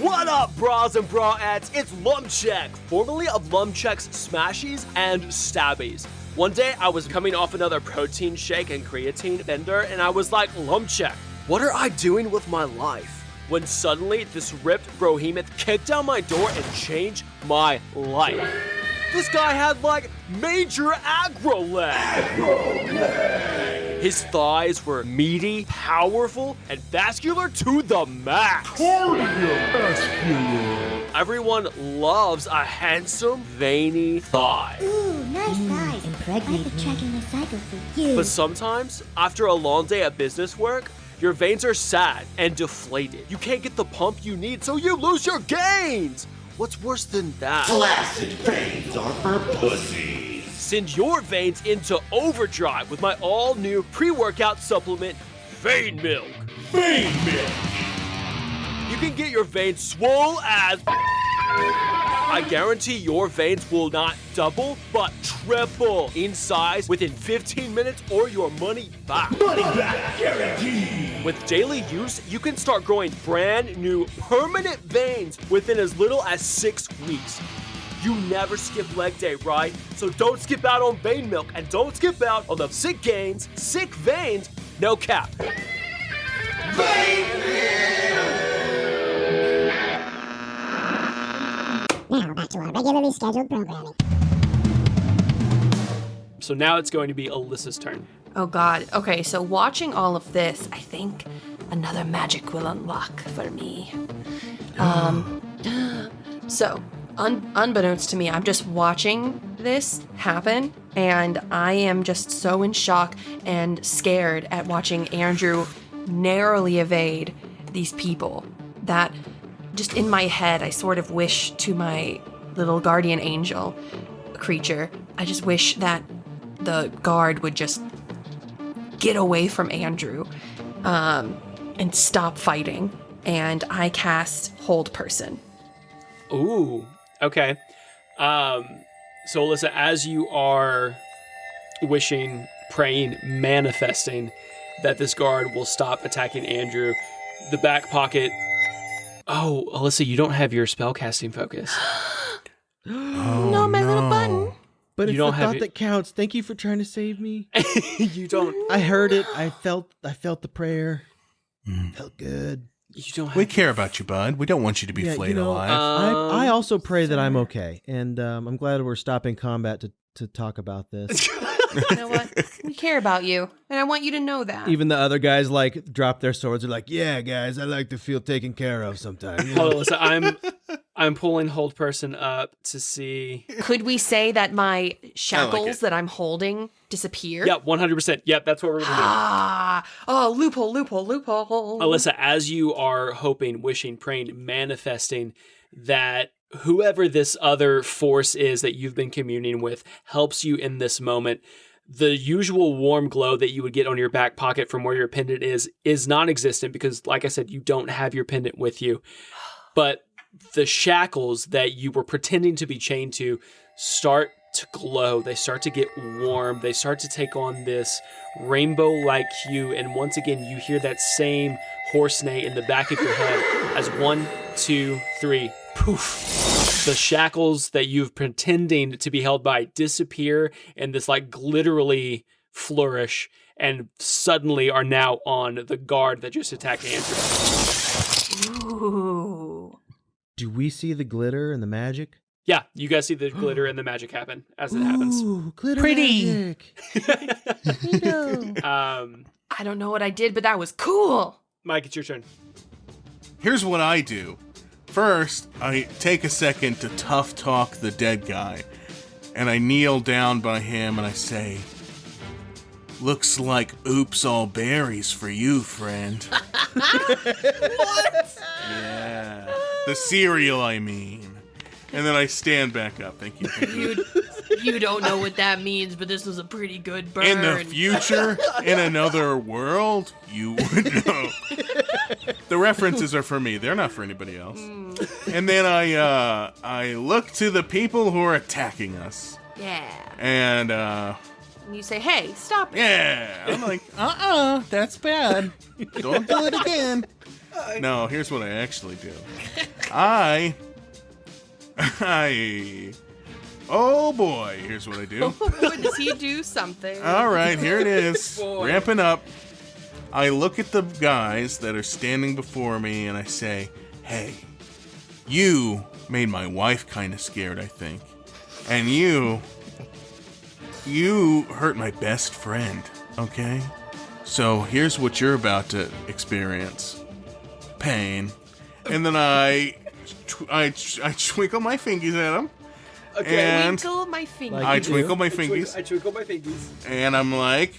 What up, bras and braettes? It's Lumcheck, formerly of Lumcheck's Smashies and Stabbies. One day, I was coming off another protein shake and creatine bender, and I was like, Lumcheck, what are I doing with my life? When suddenly, this ripped brohemoth kicked down my door and changed my life. This guy had, like, major aggro leg. His thighs were meaty, powerful, and vascular to the max. Everyone loves a handsome, veiny thigh. Ooh, nice thighs. Impregnate. I've been tracking my cycle for you. But sometimes, after a long day at business work, your veins are sad and deflated. You can't get the pump you need, so you lose your gains. What's worse than that? Flaccid veins are for pussies. Send your veins into overdrive with my all-new pre-workout supplement, Vein Milk. Vein milk. You can get your veins swole as... I guarantee your veins will not double, but triple in size within 15 minutes or your money back. Money back guarantee. With daily use, you can start growing brand new permanent veins within as little as 6 weeks. You never skip leg day, right? So don't skip out on vein milk and don't skip out on the sick gains, sick veins, no cap. Now, back to our regularly scheduled programming. So now it's going to be Alyssa's turn. Oh God. Okay, so watching all of this, I think another magic will unlock for me. So, unbeknownst to me, I'm just watching this happen, and I am just so in shock and scared at watching Andrew narrowly evade these people that just in my head, I sort of wish to my little guardian angel creature, I just wish that the guard would just get away from Andrew and stop fighting. And I cast Hold Person. Ooh, okay. So Alyssa, as you are wishing, praying, manifesting that this guard will stop attacking Andrew, the back pocket... Oh, Alyssa, you don't have your spellcasting focus. No, my little button. But You it's don't the have thought it- that counts. Thank you for trying to save me. You don't... I heard it. I felt the prayer. Felt good. You don't have... We care about you, bud. We don't want you to be flayed alive. I also pray that I'm okay, and I'm glad we're stopping combat to talk about this. You know what? We care about you, and I want you to know that. Even the other guys like drop their swords. They're like, "Yeah, guys, I like to feel taken care of sometimes." You know? Hold on, Alyssa, I'm pulling Hold Person up to see... Could we say that my shackles that I'm holding disappear? Yeah, 100%. Yep, that's what we're going to do. Loophole. Alyssa, as you are hoping, wishing, praying, manifesting that whoever this other force is that you've been communing with helps you in this moment, the usual warm glow that you would get on your back pocket from where your pendant is non-existent because, like I said, you don't have your pendant with you. But the shackles that you were pretending to be chained to start to glow. They start to get warm. They start to take on this rainbow-like hue. And once again, you hear that same horse neigh in the back of your head as 1, 2, 3, poof. The shackles that you've pretending to be held by disappear in this like glitterly flourish and suddenly are now on the guard that just attacked Andrew. Ooh. Do we see the glitter and the magic? Yeah, you guys see the glitter and the magic happen as it happens. Ooh, glitter Pretty. magic. I don't know what I did, but that was cool. Mike, it's your turn. Here's what I do. First, I take a second to tough talk the dead guy. And I kneel down by him and I say, "Looks like oops all berries for you, friend." What? Yeah. The cereal, I mean. And then I stand back up. Thank you. Thank you. You don't know what that means, but this was a pretty good burn. In the future, in another world, you would know. The references are for me. They're not for anybody else. And then I look to the people who are attacking us. Yeah. And, And you say, hey, stop it. yeah. I'm like, that's bad. Don't do it again. No, here's what I actually do. Oh boy, here's what I do. Boy, does he do something. All right, here it is. Ramping up. I look at the guys that are standing before me and I say, "Hey, you made my wife kind of scared, I think. And you hurt my best friend, okay? So here's what you're about to experience. Pain." And then I twinkle my fingers at them. Okay. And Twinkle my finger. I twinkle my fingers. I twinkle my fingers. And I'm like,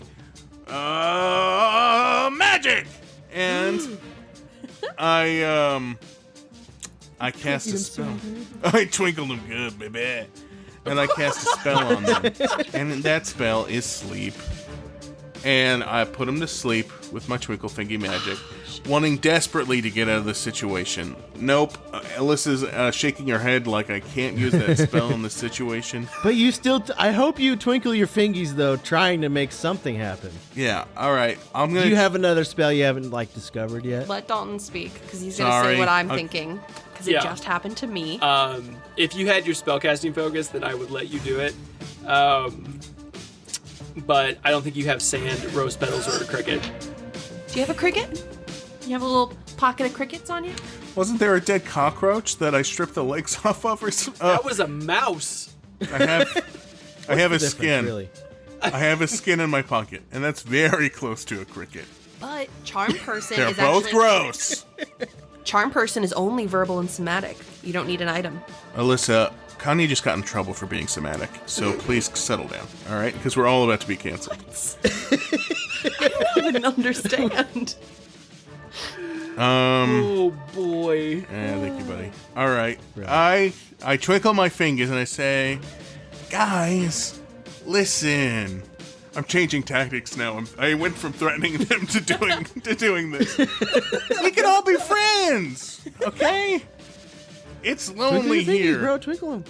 magic! And I cast a spell. I twinkled them good, baby. And I cast a spell on them. And that spell is sleep. And I put them to sleep with my twinkle fingy magic, wanting desperately to get out of this situation. Nope. Alyssa's shaking her head like I can't use that spell in this situation. But you still, I hope you twinkle your fingies, though, trying to make something happen. Yeah, all right. I'm going Do you have another spell you haven't, discovered yet? Let Dalton speak, because he's going to Sorry. say what I'm thinking. Because Yeah. it just happened to me. If you had your spellcasting focus, then I would let you do it. But I don't think you have sand, rose petals, or a cricket. Do you have a cricket? You have a little pocket of crickets on you? Wasn't there a dead cockroach that I stripped the legs off of or something? That was a mouse. I have a Difference, skin. Really. I have a skin in my pocket, and that's very close to a cricket. But Charm Person They're is both actually... gross. Charm Person is only verbal and somatic. You don't need an item. Alyssa, Kanye just got in trouble for being somatic, so please settle down, all right? Because we're all about to be canceled. I don't even understand. Oh boy. Thank you, buddy. All right. I twinkle my fingers and I say, "Guys, listen." I'm changing tactics now. I went from threatening them to doing this. We can all be friends, okay? It's lonely Twinkle your fingies, here. bro. Twinkle them.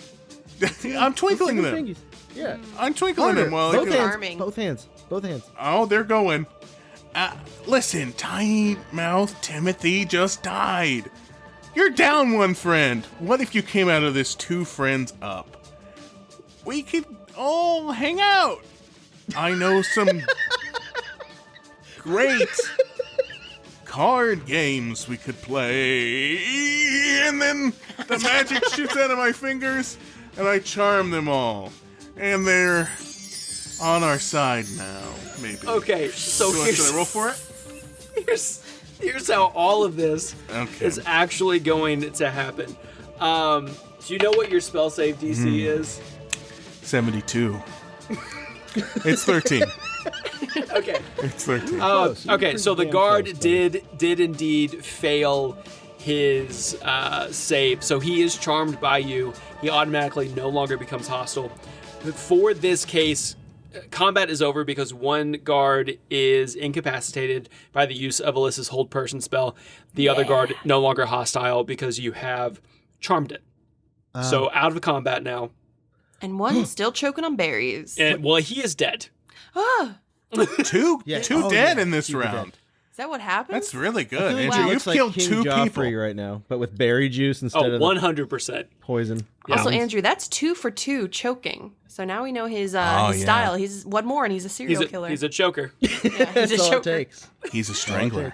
I'm twinkling Twinkle your them. fingies. Yeah. I'm twinkling them while Both I hands. Charming. Both hands. Both hands. Oh, they're going. Listen, Tiny Mouth Timothy just died. You're down one friend. What if you came out of this 2 friends up? We could all hang out. I know some great card games we could play. And then the magic shoots out of my fingers, and I charm them all. And they're on our side now, maybe. Okay, so Should I roll for it? here's how all of this Okay. is actually going to happen. Do you know what your spell save DC is? 72. It's 13. Okay. It's 13. Okay, so the damn guard close, did indeed fail his save, so he is charmed by you. He automatically no longer becomes hostile. For this case, combat is over because one guard is incapacitated by the use of Alyssa's hold person spell. The other guard no longer hostile because you have charmed it. So out of the combat now. And one is still choking on berries. And, well, he is dead. Ah, Two Yeah. dead in this Two dead. round. is that what happened? That's really I good, feel like Andrew. it You've looks like killed King 2 Joffrey people. right now, but with berry juice instead Oh, of 100%. poison. Also, Yeah. Andrew, that's 2 for 2 choking. So now we know his yeah. style. He's one more, and he's a serial killer. He's a choker. Yeah, he's That's a all it choker. takes. He's a strangler.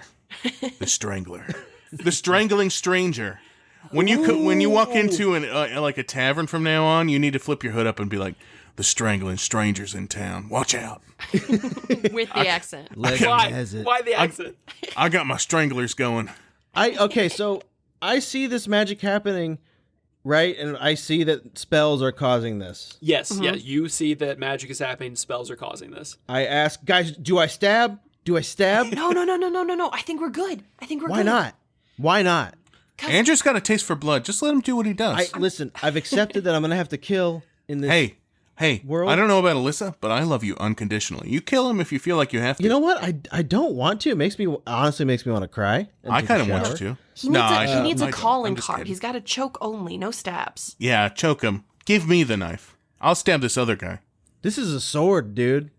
The strangler. The strangling stranger. When you walk into like a tavern from now on, you need to flip your hood up and be like, "The strangling strangers in town. Watch out." With the accent. Why the accent? I got my stranglers going. So I see this magic happening, right? And I see that spells are causing this. Yes, yeah. You see that magic is happening. Spells are causing this. I ask, guys, do I stab? Do I stab? No. I think we're good. Why not? Why not? Andrew's got a taste for blood. Just let him do what he does. Listen, I've accepted that I'm going to have to kill in this world. I don't know about Alissa, but I love you unconditionally. You kill him if you feel like you have to. You know what? I don't want to. It honestly makes me want to cry. I kind of want you to. He needs a calling card. He's got to choke only, no stabs. Yeah, choke him. Give me the knife. I'll stab this other guy. This is a sword, dude.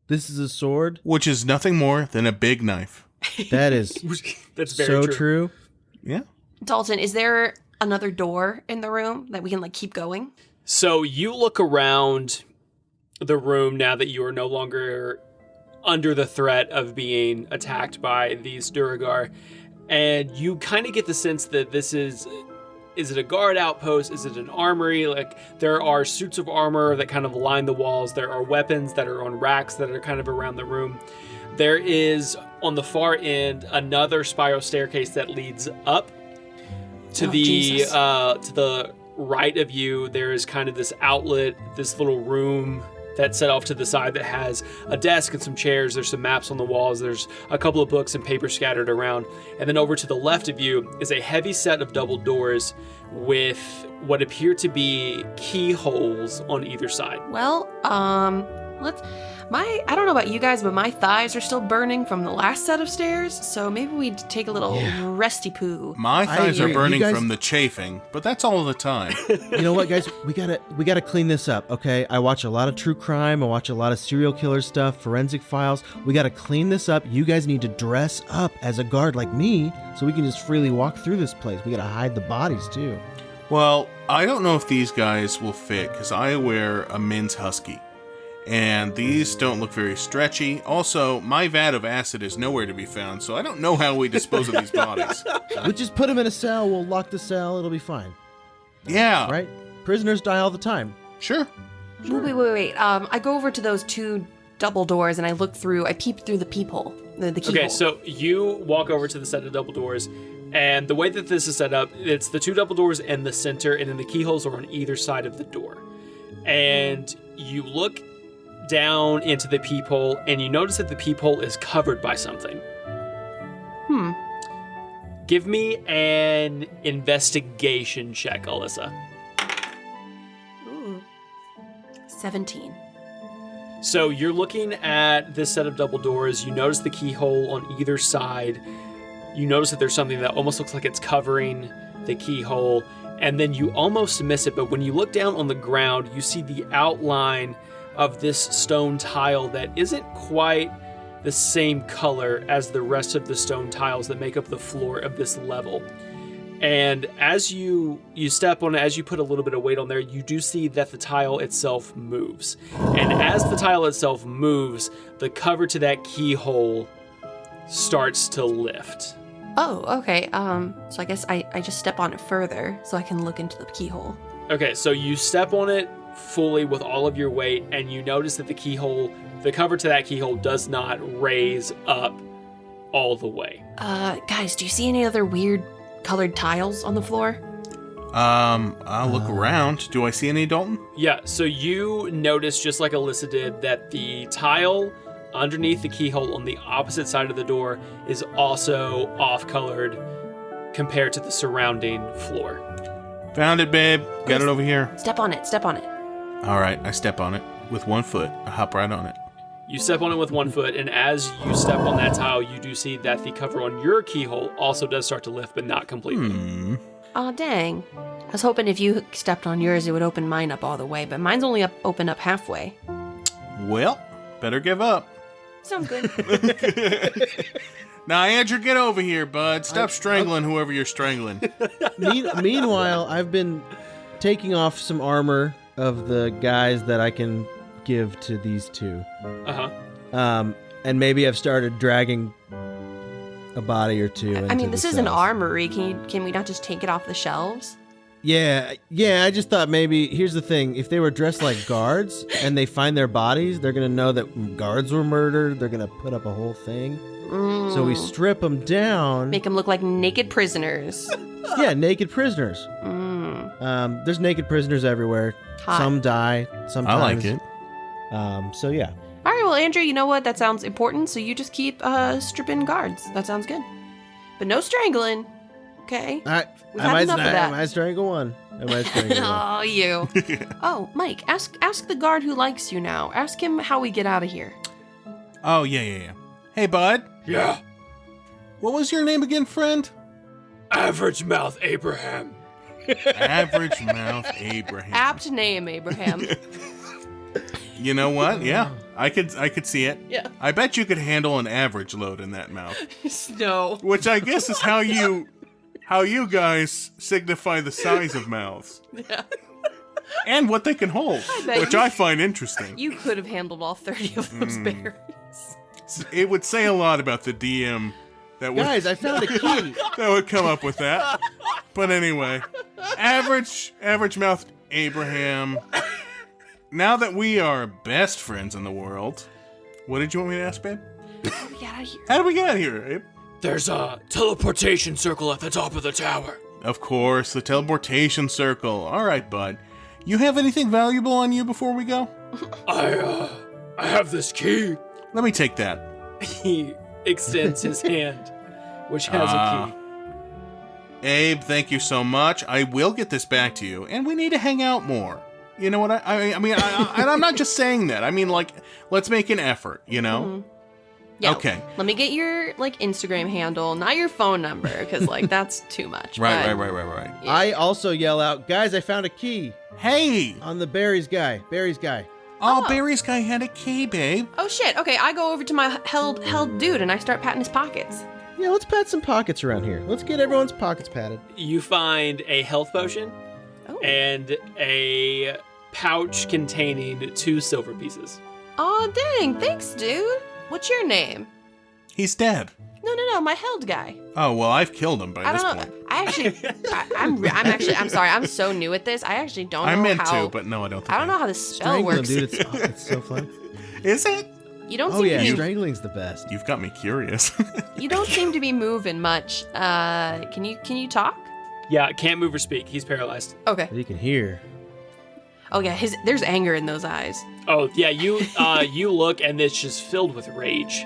This is a sword. Which is nothing more than a big knife. That is That's very true. Yeah. Dalton, is there another door in the room that we can keep going? So you look around the room now that you are no longer under the threat of being attacked by these Duergar, and you kind of get the sense that this is it a guard outpost? Is it an armory? Like, there are suits of armor that kind of line the walls. There are weapons that are on racks that are kind of around the room. There is, on the far end, another spiral staircase that leads up to the right of you. There is kind of this outlet, this little room that's set off to the side that has a desk and some chairs. There's some maps on the walls. There's a couple of books and paper scattered around. And then over to the left of you is a heavy set of double doors with what appear to be keyholes on either side. Well, I don't know about you guys, but my thighs are still burning from the last set of stairs, so maybe we take a little resty poo. My thighs are burning from the chafing, but that's all the time. You know what, guys? We gotta clean this up, okay? I watch a lot of true crime. I watch a lot of serial killer stuff, forensic files. We gotta clean this up. You guys need to dress up as a guard like me, so we can just freely walk through this place. We gotta hide the bodies too. Well, I don't know if these guys will fit, because I wear a men's husky. And these don't look very stretchy. Also, my vat of acid is nowhere to be found, so I don't know how we dispose of these bodies. We'll just put them in a cell. We'll lock the cell. It'll be fine. Yeah. Right? Prisoners die all the time. Sure. Wait. I go over to those two double doors and I peep through the peephole. The keyhole. Okay, so you walk over to the set of double doors, and the way that this is set up, it's the two double doors in the center, and then the keyholes are on either side of the door. And you look down into the peephole, and you notice that the peephole is covered by something. Give me an investigation check, Alissa. Ooh. 17. So you're looking at this set of double doors. You notice the keyhole on either side. You notice that there's something that almost looks like it's covering the keyhole, and then you almost miss it, but when you look down on the ground, you see the outline of this stone tile that isn't quite the same color as the rest of the stone tiles that make up the floor of this level. And as you step on it, as you put a little bit of weight on there, you do see that the tile itself moves. And as the tile itself moves, the cover to that keyhole starts to lift. Oh, okay. So I guess I just step on it further so I can look into the keyhole. Okay, so you step on it fully with all of your weight, and you notice that the cover to that keyhole does not raise up all the way. Guys, do you see any other weird colored tiles on the floor? I'll look around. Do I see any, Dalton? Yeah, so you notice, just like Alissa did, that the tile underneath the keyhole on the opposite side of the door is also off-colored compared to the surrounding floor. Found it, babe. Got it over here. Step on it. All right, I step on it with one foot. I hop right on it. You step on it with one foot, and as you step on that tile, you do see that the cover on your keyhole also does start to lift, but not completely. Aw, dang. I was hoping if you stepped on yours, it would open mine up all the way, but mine's only open up halfway. Well, better give up. Sounds good. Now, Andrew, get over here, bud. Stop strangling whoever you're strangling. Meanwhile, I've been taking off some armor of the guys that I can give to these two. Uh-huh. And maybe I've started dragging a body or two. I into mean, the this is an cells. armory. Can we not just take it off the shelves? Yeah. I just thought maybe, here's the thing. If they were dressed like guards and they find their bodies, they're going to know that guards were murdered. They're going to put up a whole thing. So we strip them down. Make them look like naked prisoners. Yeah, naked prisoners. There's naked prisoners everywhere. Hot. Some die. Sometimes. I like it. So yeah. All right, well, Andrew, you know what? That sounds important, so you just keep stripping guards. That sounds good. But no strangling, okay? I We've had enough of that. I might strangle one. Oh, you. Oh, Mike, ask the guard who likes you now. Ask him how we get out of here. Oh, yeah. Hey, bud. Yeah. What was your name again, friend? Average Mouth Abraham. Average Mouth Abraham. Apt name, Abraham. You know what? Yeah, I could see it. Yeah. I bet you could handle an average load in that mouth. No. Which I guess is how you guys signify the size of mouths. Yeah. And what they can hold, bet which you- I find interesting. You could have handled all 30 of those berries. It would say a lot about the DM that would, Guys, I found a key. that would come up with that. But anyway, average mouth Abraham. Now that we are best friends in the world, what did you want me to ask, babe? How do we get out of here? How did we get out of here, Abe? There's a teleportation circle at the top of the tower. Of course, the teleportation circle. All right, bud. You have anything valuable on you before we go? I have this key. Let me take that. He extends his hand, which has a key. Abe, thank you so much. I will get this back to you, and we need to hang out more. You know what I mean? And I'm not just saying that. I mean, like, let's make an effort, you know? Mm-hmm. Yeah, Okay. Let me get your Instagram handle, not your phone number, because that's too much. Right. but- Yeah. I also yell out, guys, I found a key Hey! on the Barry's guy. Oh, Barry's guy had a key, babe. Oh shit! Okay, I go over to my held dude and I start patting his pockets. Yeah, let's pat some pockets around here. Let's get everyone's pockets patted. You find a health potion Oh. and a pouch containing 2 silver pieces. Oh dang! Thanks, dude. What's your name? He's dead. No, my held guy. Oh, well, I've killed him by I this don't know. point. I actually, I'm sorry. I'm so new at this. I actually don't know I meant how. to, but no, I don't think I don't know how the spell Strangling, works. dude. It's so fun. Is it? You don't Oh seem yeah, to be. strangling's the best. You've got me curious. You don't seem to be moving much. Can you talk? Yeah, can't move or speak. He's paralyzed. Okay. You can hear. Oh yeah, there's anger in those eyes. Oh, yeah, you look and it's just filled with rage.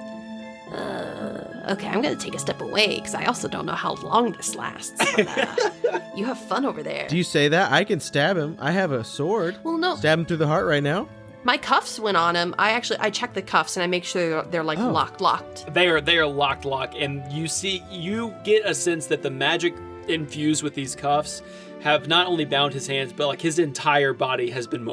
Okay, I'm gonna take a step away because I also don't know how long this lasts. But, you have fun over there. Do you say that? I can stab him. I have a sword. Well, no. Stab him through the heart right now. My cuffs went on him. I check the cuffs and I make sure they're like Oh. locked. They are locked, and you get a sense that the magic infused with these cuffs have not only bound his hands, but like his entire body has been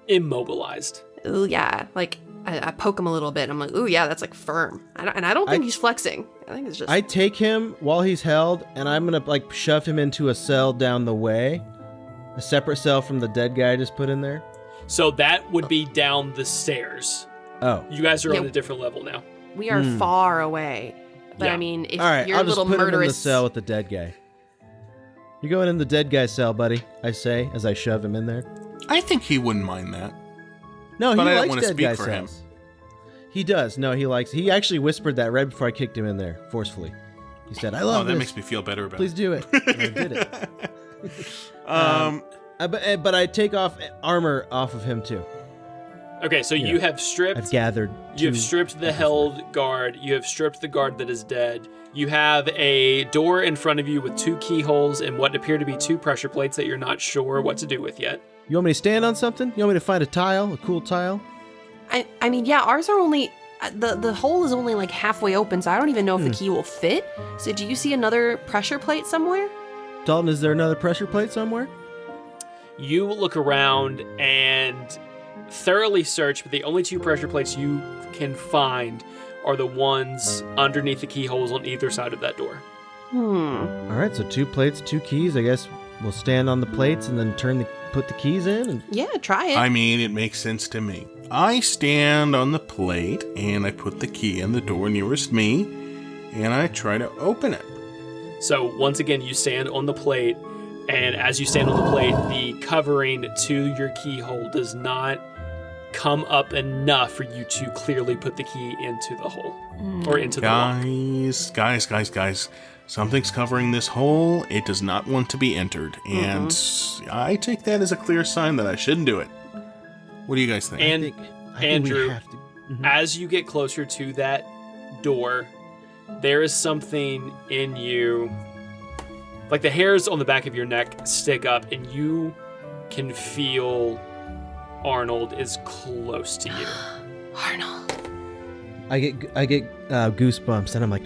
immobilized. Ooh yeah, like I poke him a little bit. I'm like, ooh yeah, that's like firm. I don't think he's flexing. I think it's just. I take him while he's held, and I'm gonna like shove him into a cell down the way, a separate cell from the dead guy I just put in there. So that would be down the stairs. Oh, You guys are Yeah. on a different level now. We are far away. But Yeah. I mean, if all right. your I'll just little put him in the murderous cell with the dead guy. You're going in the dead guy's cell, buddy. I say as I shove him in there. I think he wouldn't mind that. No, But he I don't likes wanna dead speak guy for him. cells. He does. No, he likes. He actually whispered that right before I kicked him in there forcefully. He said, "I love Oh, that this. makes me feel better about Please it. do it." And I did it. Um, But I take off armor off of him too. Okay, so you have I've stripped. gathered. You have two- stripped the held guard. You have stripped the guard that is dead. You have a door in front of you with 2 keyholes and what appear to be 2 pressure plates that you're not sure what to do with yet. You want me to stand on something? You want me to find a tile, a cool tile? I mean, yeah, ours are only the hole is only like halfway open, so I don't even know if the key will fit. So do you see another pressure plate somewhere? Dalton, is there another pressure plate somewhere? You look around and thoroughly search, but the only 2 pressure plates you can find are the ones underneath the keyholes on either side of that door. All right, so 2 plates, 2 keys. I guess we'll stand on the plates and then put the keys in. And Yeah, try it. I mean, it makes sense to me. I stand on the plate and I put the key in the door nearest me, and I try to open it. So once again, you stand on the plate, and as you stand on the plate, the covering to your keyhole does not come up enough for you to clearly put the key into the hole or into the lock. Guys. Something's covering this hole. It does not want to be entered. And I take that as a clear sign that I shouldn't do it. What do you guys think? And I think Andrew, we have to. as you get closer to that door, there is something in you, like the hairs on the back of your neck stick up, and you can feel Arnold is close to you. Arnold. I get goosebumps, and I'm like,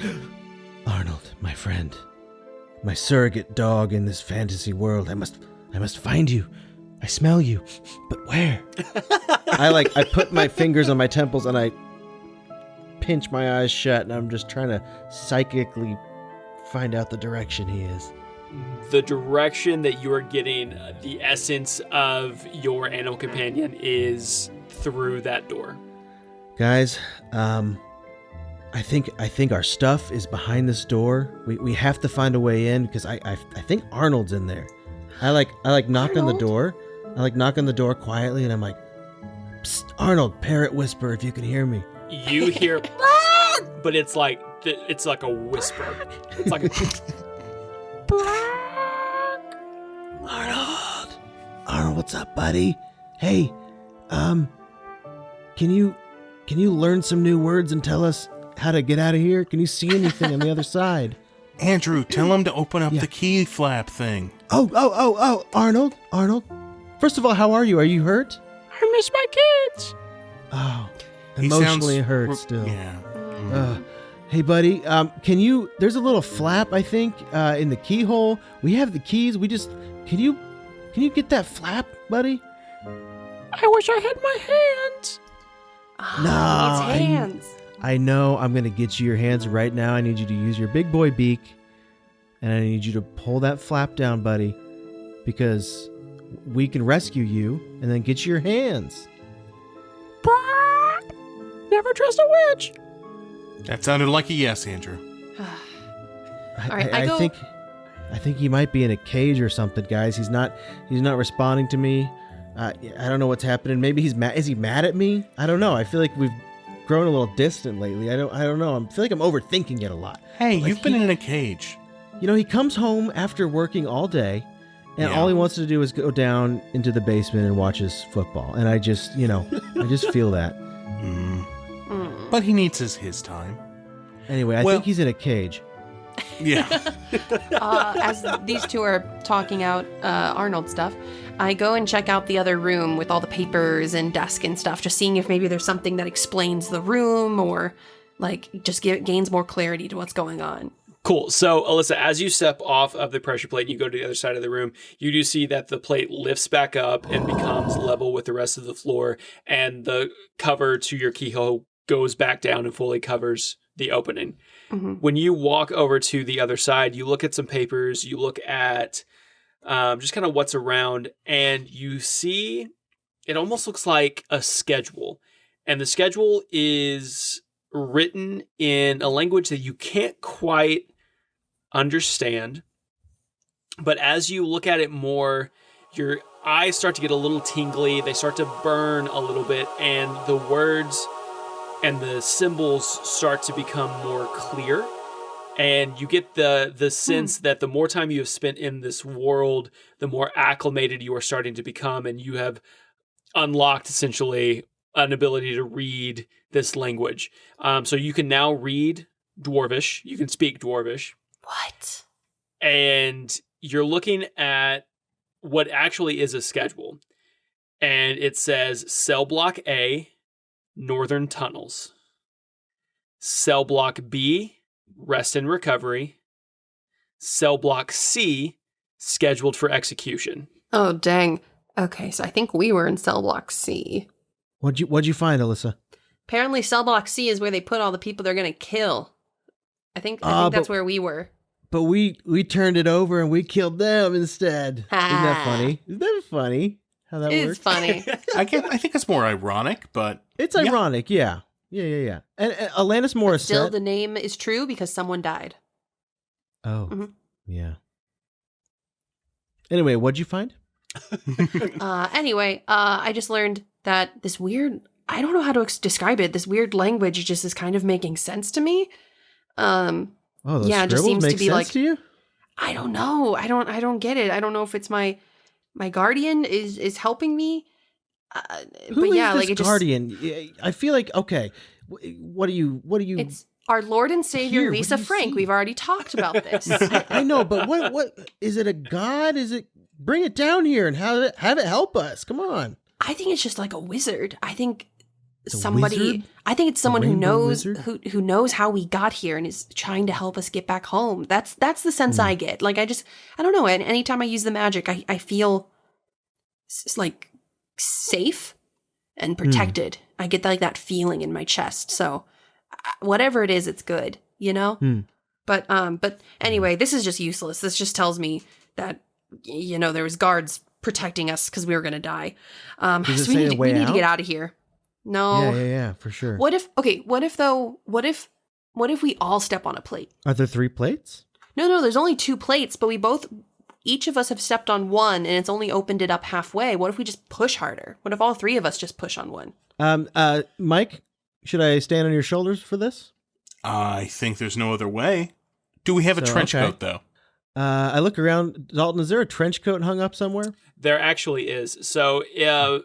Arnold, my friend, my surrogate dog in this fantasy world. I must find you. I smell you, but where? I put my fingers on my temples and I pinch my eyes shut, and I'm just trying to psychically find out the direction he is. The direction that you're getting the essence of your animal companion is through that door. Guys, I think our stuff is behind this door. We have to find a way in because I think Arnold's in there. I knock on the door. I knock on the door quietly, and I'm like, Psst, Arnold, parrot whisper if you can hear me. You hear, but it's like a whisper. It's like Arnold, what's up, buddy? Hey, can you learn some new words and tell us how to get out of here? Can you see anything on the other side? Andrew, tell him to open up the key flap thing. Oh, Arnold. First of all, how are you? Are you hurt? I miss my kids. Oh, He emotionally sounds hurt still. Yeah. Hey, buddy, there's a little flap, I think, in the keyhole. We have the keys. Can you get that flap, buddy? I wish I had my hands. No, His hands. I know I'm going to get you your hands right now. I need you to use your big boy beak, and I need you to pull that flap down, buddy, because we can rescue you and then get you your hands. Never trust a witch. That sounded like a yes, Andrew. right, I think he might be in a cage or something, guys. He's not responding to me. I don't know what's happening. Maybe he's mad. Is he mad at me? I don't know. I feel like we've grown a little distant lately. I don't know. I feel like I'm overthinking it a lot. Hey, you've been in a cage. You know, he comes home after working all day, and all he wants to do is go down into the basement and watch his football. And I just feel that. But he needs his time. Anyway, I think he's in a cage. Yeah. As these two are talking out Arnold stuff, I go and check out the other room with all the papers and desk and stuff, just seeing if maybe there's something that explains the room or just gains more clarity to what's going on. Cool. So, Alissa, as you step off of the pressure plate and you go to the other side of the room, you do see that the plate lifts back up and becomes level with the rest of the floor, and the cover to your keyhole goes back down and fully covers the opening. Mm-hmm. When you walk over to the other side, you look at some papers, you look at just kind of what's around, and you see it almost looks like a schedule. And the schedule is written in a language that you can't quite understand. But as you look at it more, your eyes start to get a little tingly. They start to burn a little bit, and the words and the symbols start to become more clear. And you get the sense that the more time you have spent in this world, the more acclimated you are starting to become, and you have unlocked essentially an ability to read this language. So you can now read Dwarvish. You can speak Dwarvish. What? And you're looking at what actually is a schedule. And it says Cell Block A, Northern Tunnels. Cell Block B, Rest and Recovery. Cell Block C, Scheduled for Execution. Oh, dang. Okay, so I think we were in Cell Block C. What'd you find, Alissa? Apparently Cell Block C is where they put all the people they're going to kill. I think that's where we were. But we turned it over and we killed them instead. Isn't that funny? Isn't that funny? How that works? It's funny. I think it's more ironic, but it's ironic, yeah. Yeah. And Alanis Morissette. Still, the name is true because someone died. Oh, yeah. Anyway, what'd you find? Anyway, I just learned that this weird, I don't know how to describe it. This weird language just is kind of making sense to me. Those yeah, it just scribbles seems make to be sense like, to you? I don't know. I don't get it. I don't know if it's my guardian is helping me. Who but is yeah, this like it guardian? I feel like, okay, what do you? It's our Lord and Savior, Here, what Lisa do you Frank. see? We've already talked about this. I know, but what is it? A god? Is it? Bring it down here and have it help us. Come on. I think it's just like a wizard. I think It's a somebody. wizard? I think it's someone who rainbow knows wizard? who knows how we got here and is trying to help us get back home. That's the sense I get. Like I don't know. And anytime I use the magic, I feel like safe and protected. I get like that feeling in my chest. So whatever it is, it's good. You know. But anyway, this is just useless. This just tells me that there was guards protecting us because we were gonna die. Does it So say we a need way to get out? out of here. No. Yeah, for sure. What if we all step on a plate? Are there 3 plates? No, there's only 2 plates, but each of us have stepped on one and it's only opened it up halfway. What if we just push harder? What if all 3 of us just push on one? Mike, should I stand on your shoulders for this? I think there's no other way. Do we have a trench coat, though? I look around. Dalton, is there a trench coat hung up somewhere? There actually is. So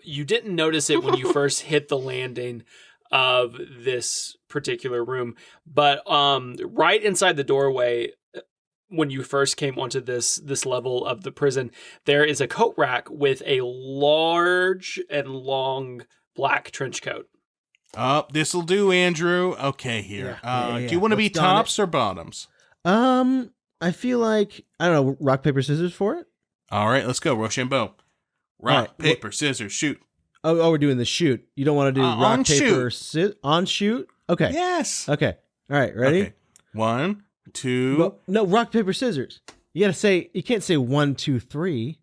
you didn't notice it when you first hit the landing of this particular room, but right inside the doorway, when you first came onto this level of the prison, there is a coat rack with a large and long black trench coat. Oh, this'll do, Andrew. Okay, here. Yeah. Do you want to be Let's don tops or bottoms? I feel like, I don't know, rock, paper, scissors for it? All right, let's go. Rochambeau. Rock, All right, paper, scissors, shoot. Oh, we're doing the shoot. You don't want to do on rock, paper, on shoot? Okay. Yes. Okay. All right, ready? Okay. 1, 2. Well, no, rock, paper, scissors. You can't say 1, 2, 3.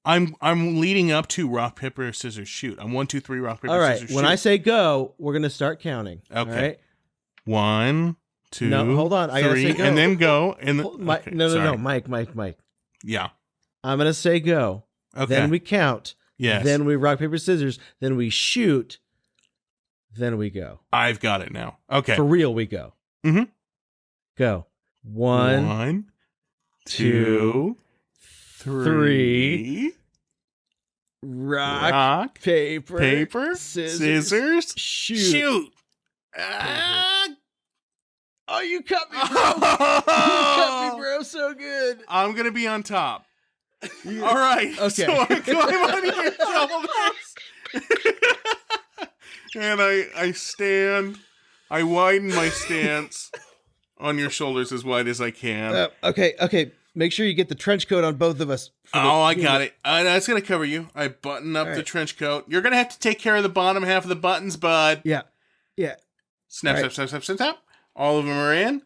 I'm leading up to rock, paper, scissors, shoot. I'm 1, 2, 3, rock, paper, All right, scissors, when shoot. I say go, we're going to start counting. Okay. All right? 1, 2, No, hold on. I gotta 3, say go. and then go. And Mike, okay, no, sorry. Mike. Yeah. I'm going to say go. Okay. Then we count. Yes. Then we rock, paper, scissors. Then we shoot. Then we go. I've got it now. Okay. For real, we go. Mm-hmm. Go. 1, 2, 3. rock, paper, scissors, shoot. Oh, you cut me, bro. Oh! You cut me, bro, so good. I'm going to be on top. All right. Okay. So I climb on your shoulders. And I stand. I widen my stance on your shoulders as wide as I can. Okay. Make sure you get the trench coat on both of us. I got it. That's going to cover you. I button up All the right. trench coat. You're going to have to take care of the bottom half of the buttons, bud. Yeah. Snap, All right. snap, snap, snap, snap, snap. All of them are in.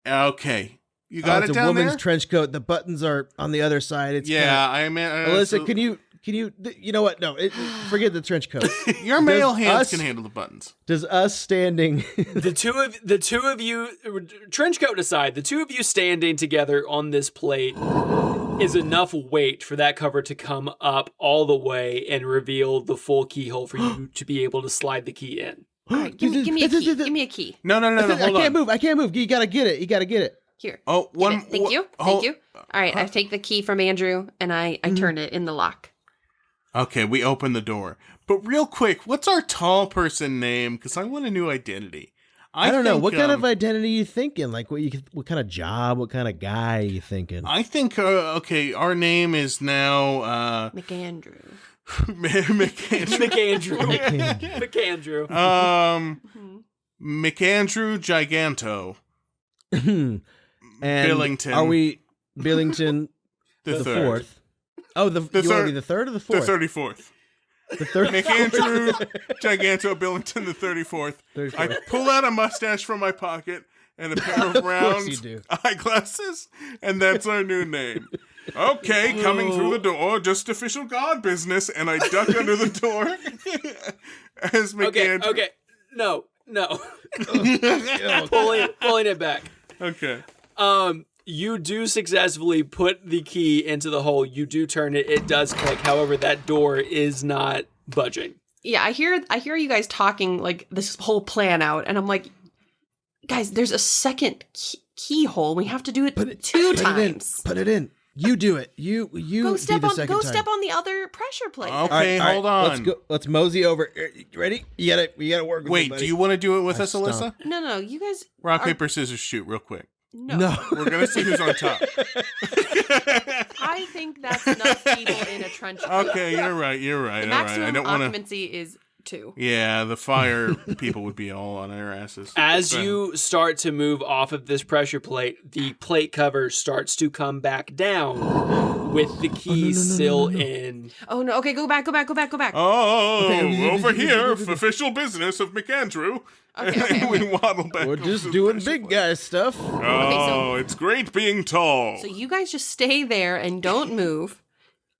Okay. You got it it's a down woman's there? trench coat. The buttons are on the other side. It's Yeah, I meant... Alyssa, can you? You know what? No, forget the trench coat. Your male hands us- can handle the buttons. Does us standing? The two of you, trench coat aside, the two of you standing together on this plate is enough weight for that cover to come up all the way and reveal the full keyhole for you to be able to slide the key in. All right, give me a key. Give me a key. No, I hold on. can't move. You gotta get it. Here. Oh, Get one. it. Thank you. Thank you. All right, I take the key from Andrew and I turn it in the lock. Okay, we open the door. But real quick, what's our tall person name? Because I want a new identity. I don't know. think, What kind of identity are you thinking? Like what kind of job? What kind of guy are you thinking? I think, okay, our name is now... McAndrew. McAndrew. McAndrew. McAndrew Giganto. And Billington. Are we Billington The the third. fourth? Oh, you want to third. be the third or the The fourth? 34th. The third. McAndrew Giganto Billington the 34th. 34th. I pull out a mustache from my pocket and a pair of round you do. eyeglasses, and that's our new name. Okay, coming through the door, just official God business, and I duck under the door as McAndrew. Okay. No, No. Pulling it back. Okay. You do successfully put the key into the hole. You do turn it. It does click. However, that door is not budging. Yeah, I hear you guys talking like this whole plan out, and I'm like, guys, there's a second keyhole. We have to do it two times. Put it in. You do it. You Go step be the on. second Go time. step on the other pressure plate. Okay, All right, hold on. Let's go. Let's mosey over. You ready? You gotta work with me, Wait, buddy. do you want to do it with us, stomp. Alyssa? No, you guys. Rock, are- paper, scissors, shoot, real quick. No. We're gonna see who's on top. I think that's enough people in a trench coat. Okay, you're right. The All right. I maximum don't want to. occupancy is 2. Yeah, the fire people would be all on their asses. As Go you start to move off of this pressure plate, the plate cover starts to come back down with the key still in. Oh no! Okay, go back. Oh, Okay. over here, official business of McAndrew. Okay. We waddle back. We're over just to doing the big pressure guy stuff. plate. Oh, it's great being tall. So you guys just stay there and don't move,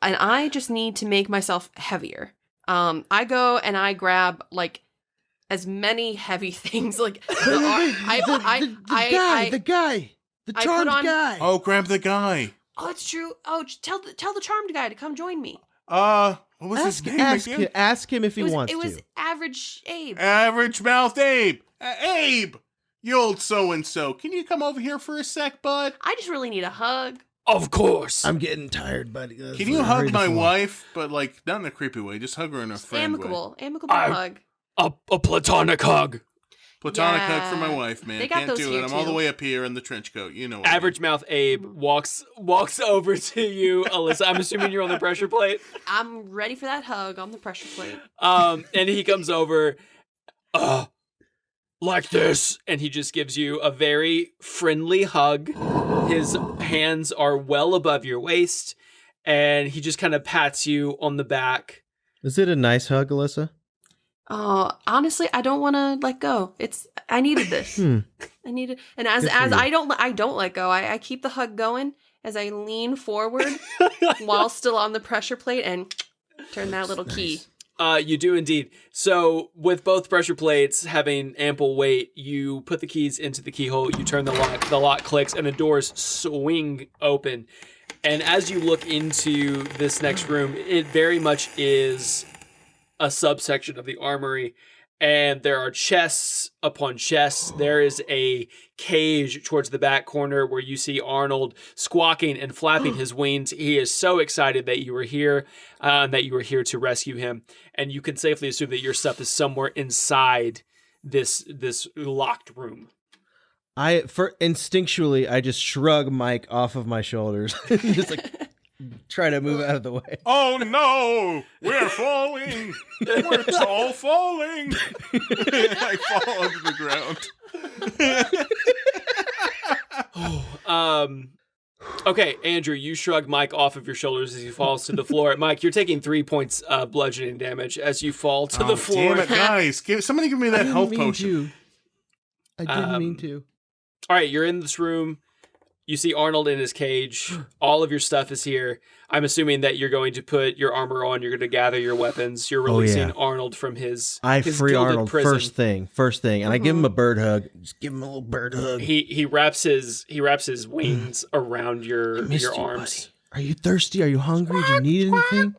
and I just need to make myself heavier. I go and I grab like as many heavy things like the guy, the I charmed put on- guy. Oh, grab the guy. Oh, it's true. Oh, tell the charmed guy to come join me. What was his name again? Ask him if he wants It was to. Average Abe. Average Mouth Abe. Abe, you old so-and-so. Can you come over here for a sec, bud? I just really need a hug. Of course. I'm getting tired, buddy. Can you hug my wife? But, like, not in a creepy way. Just hug her in a friend way. Amicable I- hug. A platonic hug. Platonic hug for Yeah. my wife, man. They got Can't those do here, it. I'm all the too. way up here in the trench coat. You know what I mean. Average Mouth Abe walks over to you, Alyssa. I'm assuming you're on the pressure plate. I'm ready for that hug on the pressure plate. And he comes over, like this, and he just gives you a very friendly hug. His hands are well above your waist, and he just kind of pats you on the back. Is it a nice hug, Alyssa? Honestly, I don't want to let go. I needed this. I needed, and as Good for you. I don't let go. I keep the hug going as I lean forward while still on the pressure plate and turn that little key. You do indeed. So with both pressure plates having ample weight, you put the keys into the keyhole, you turn the lock clicks, and the doors swing open. And as you look into this next room, it very much is a subsection of the armory. And there are chests upon chests. There is a cage towards the back corner where you see Arnold squawking and flapping his wings. He is so excited that you were here, that you were here to rescue him. And you can safely assume that your stuff is somewhere inside this locked room. Instinctually, I just shrug Mike off of my shoulders. Just like try to move out of the way. Oh no! We're falling! We're all falling! I fall onto the ground. Okay, Andrew, you shrug Mike off of your shoulders as he falls to the floor. Mike, you're taking 3 points of bludgeoning damage as you fall to the floor. Damn it, guys! Somebody give me that health potion. I didn't mean to. All right, you're in this room. You see Arnold in his cage. All of your stuff is here. I'm assuming that you're going to put your armor on. You're going to gather your weapons. You're releasing Arnold from his I his free gilded Arnold prison. first thing, and I give him a bird hug. Just give him a little bird hug. He wraps his wings around your Missed you, arms. buddy. Are you thirsty? Are you hungry? Do you need anything?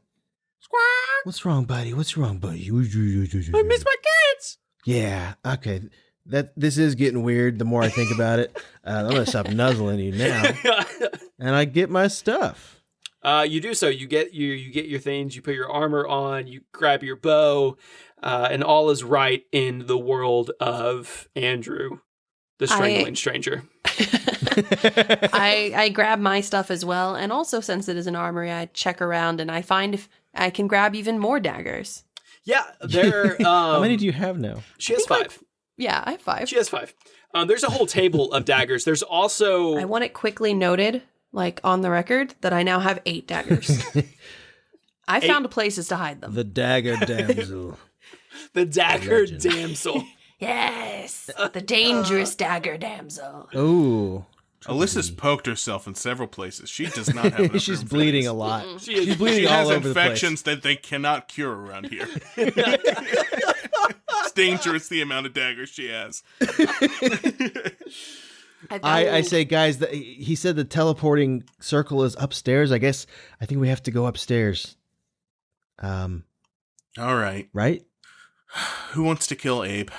What's wrong, buddy? What's wrong, buddy? I miss my kids. Yeah. Okay. This is getting weird. The more I think about it, I'm gonna stop nuzzling you now, and I get my stuff. You do so. You get your things. You put your armor on. You grab your bow, and all is right in the world of Andrew, the strangling stranger. I grab my stuff as well, and also since it is an armory, I check around and I find if I can grab even more daggers. Yeah, there. How many do you have now? She has 5. Yeah, I have 5. She has 5. There's a whole table of daggers. There's also I want it quickly noted, like on the record, that I now have 8 daggers. I found places to hide them. The dagger damsel. the dagger Legend. damsel. Yes, the dangerous dagger damsel. Ooh. Alyssa's poked herself in several places. She does not have enough She's room for bleeding this. a lot. She is- She's bleeding She all has over the place. infections that they cannot cure around here. It's dangerous the amount of daggers she has. I say, guys, he said the teleporting circle is upstairs. I think we have to go upstairs. All right. Right? Who wants to kill Abe?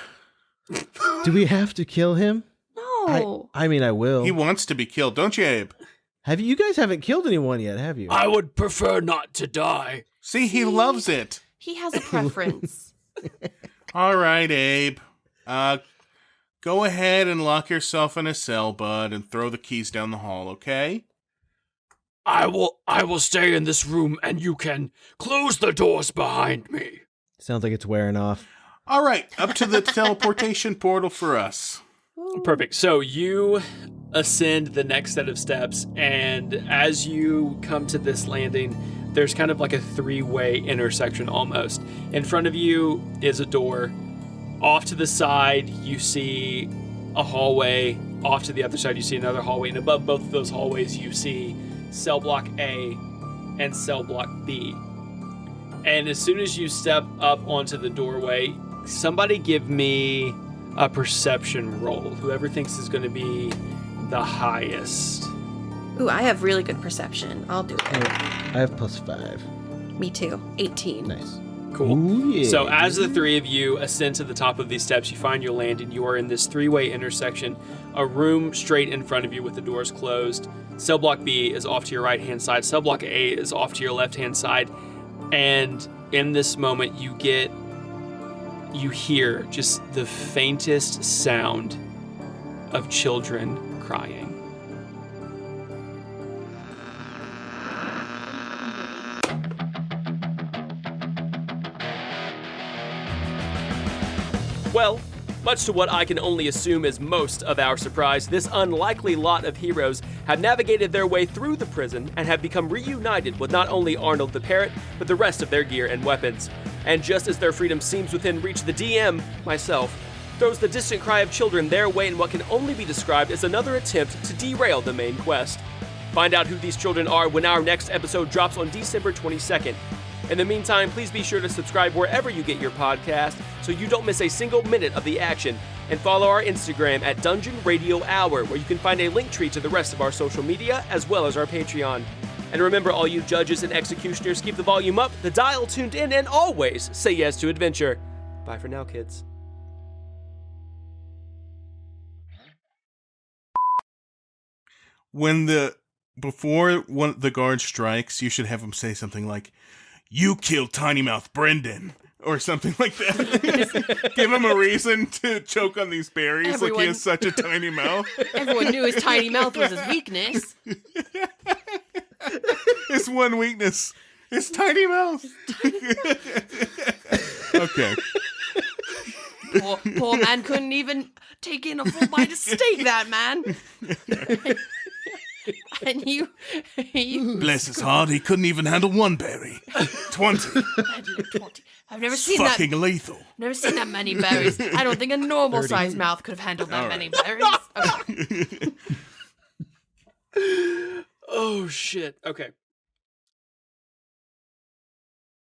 Do we have to kill him? No. I mean, I will. He wants to be killed, don't you, Abe? You guys haven't killed anyone yet, have you? I would prefer not to die. See, he loves it. He has a preference. All right, Abe. Go ahead and lock yourself in a cell, bud, and throw the keys down the hall, okay? I will stay in this room and you can close the doors behind me. Sounds like it's wearing off. All right, up to the teleportation portal for us. Perfect. So you ascend the next set of steps, and as you come to this landing, there's kind of like a three-way intersection almost. In front of you is a door. Off to the side, you see a hallway. Off to the other side, you see another hallway. And above both of those hallways, you see cell block A and cell block B. And as soon as you step up onto the doorway, somebody give me a perception roll. Whoever thinks is going to be the highest. Ooh, I have really good perception. I'll do it. I have +5. Me too. 18. Nice. Cool. Ooh, yeah. So as the three of you ascend to the top of these steps, you find your landing. You are in this three-way intersection, a room straight in front of you with the doors closed. Cell block B is off to your right-hand side. Cell block A is off to your left-hand side. And in this moment, you hear just the faintest sound of children crying. Well, much to what I can only assume is most of our surprise, this unlikely lot of heroes have navigated their way through the prison and have become reunited with not only Arnold the Parrot, but the rest of their gear and weapons. And just as their freedom seems within reach, the DM, myself, throws the distant cry of children their way in what can only be described as another attempt to derail the main quest. Find out who these children are when our next episode drops on December 22nd. In the meantime, please be sure to subscribe wherever you get your podcast so you don't miss a single minute of the action, and follow our Instagram at Dungeon Radio Hour, where you can find a link tree to the rest of our social media as well as our Patreon. And remember, all you judges and executioners, keep the volume up, the dial tuned in, and always say yes to adventure. Bye for now, kids. Before one of the guard strikes, you should have him say something like, "You killed Tiny Mouth Brendan," or something like that. Give him a reason to choke on these berries like he has such a tiny mouth. Everyone knew his tiny mouth was his weakness. His one weakness, his tiny mouth. Okay. Poor man couldn't even take in a full bite of steak, that man. And you Bless his heart, he couldn't even handle one berry. 20. I've never seen Fucking that. lethal. Never seen that many berries. I don't think a normal sized mouth could have handled that many berries. Okay. Oh, shit. Okay.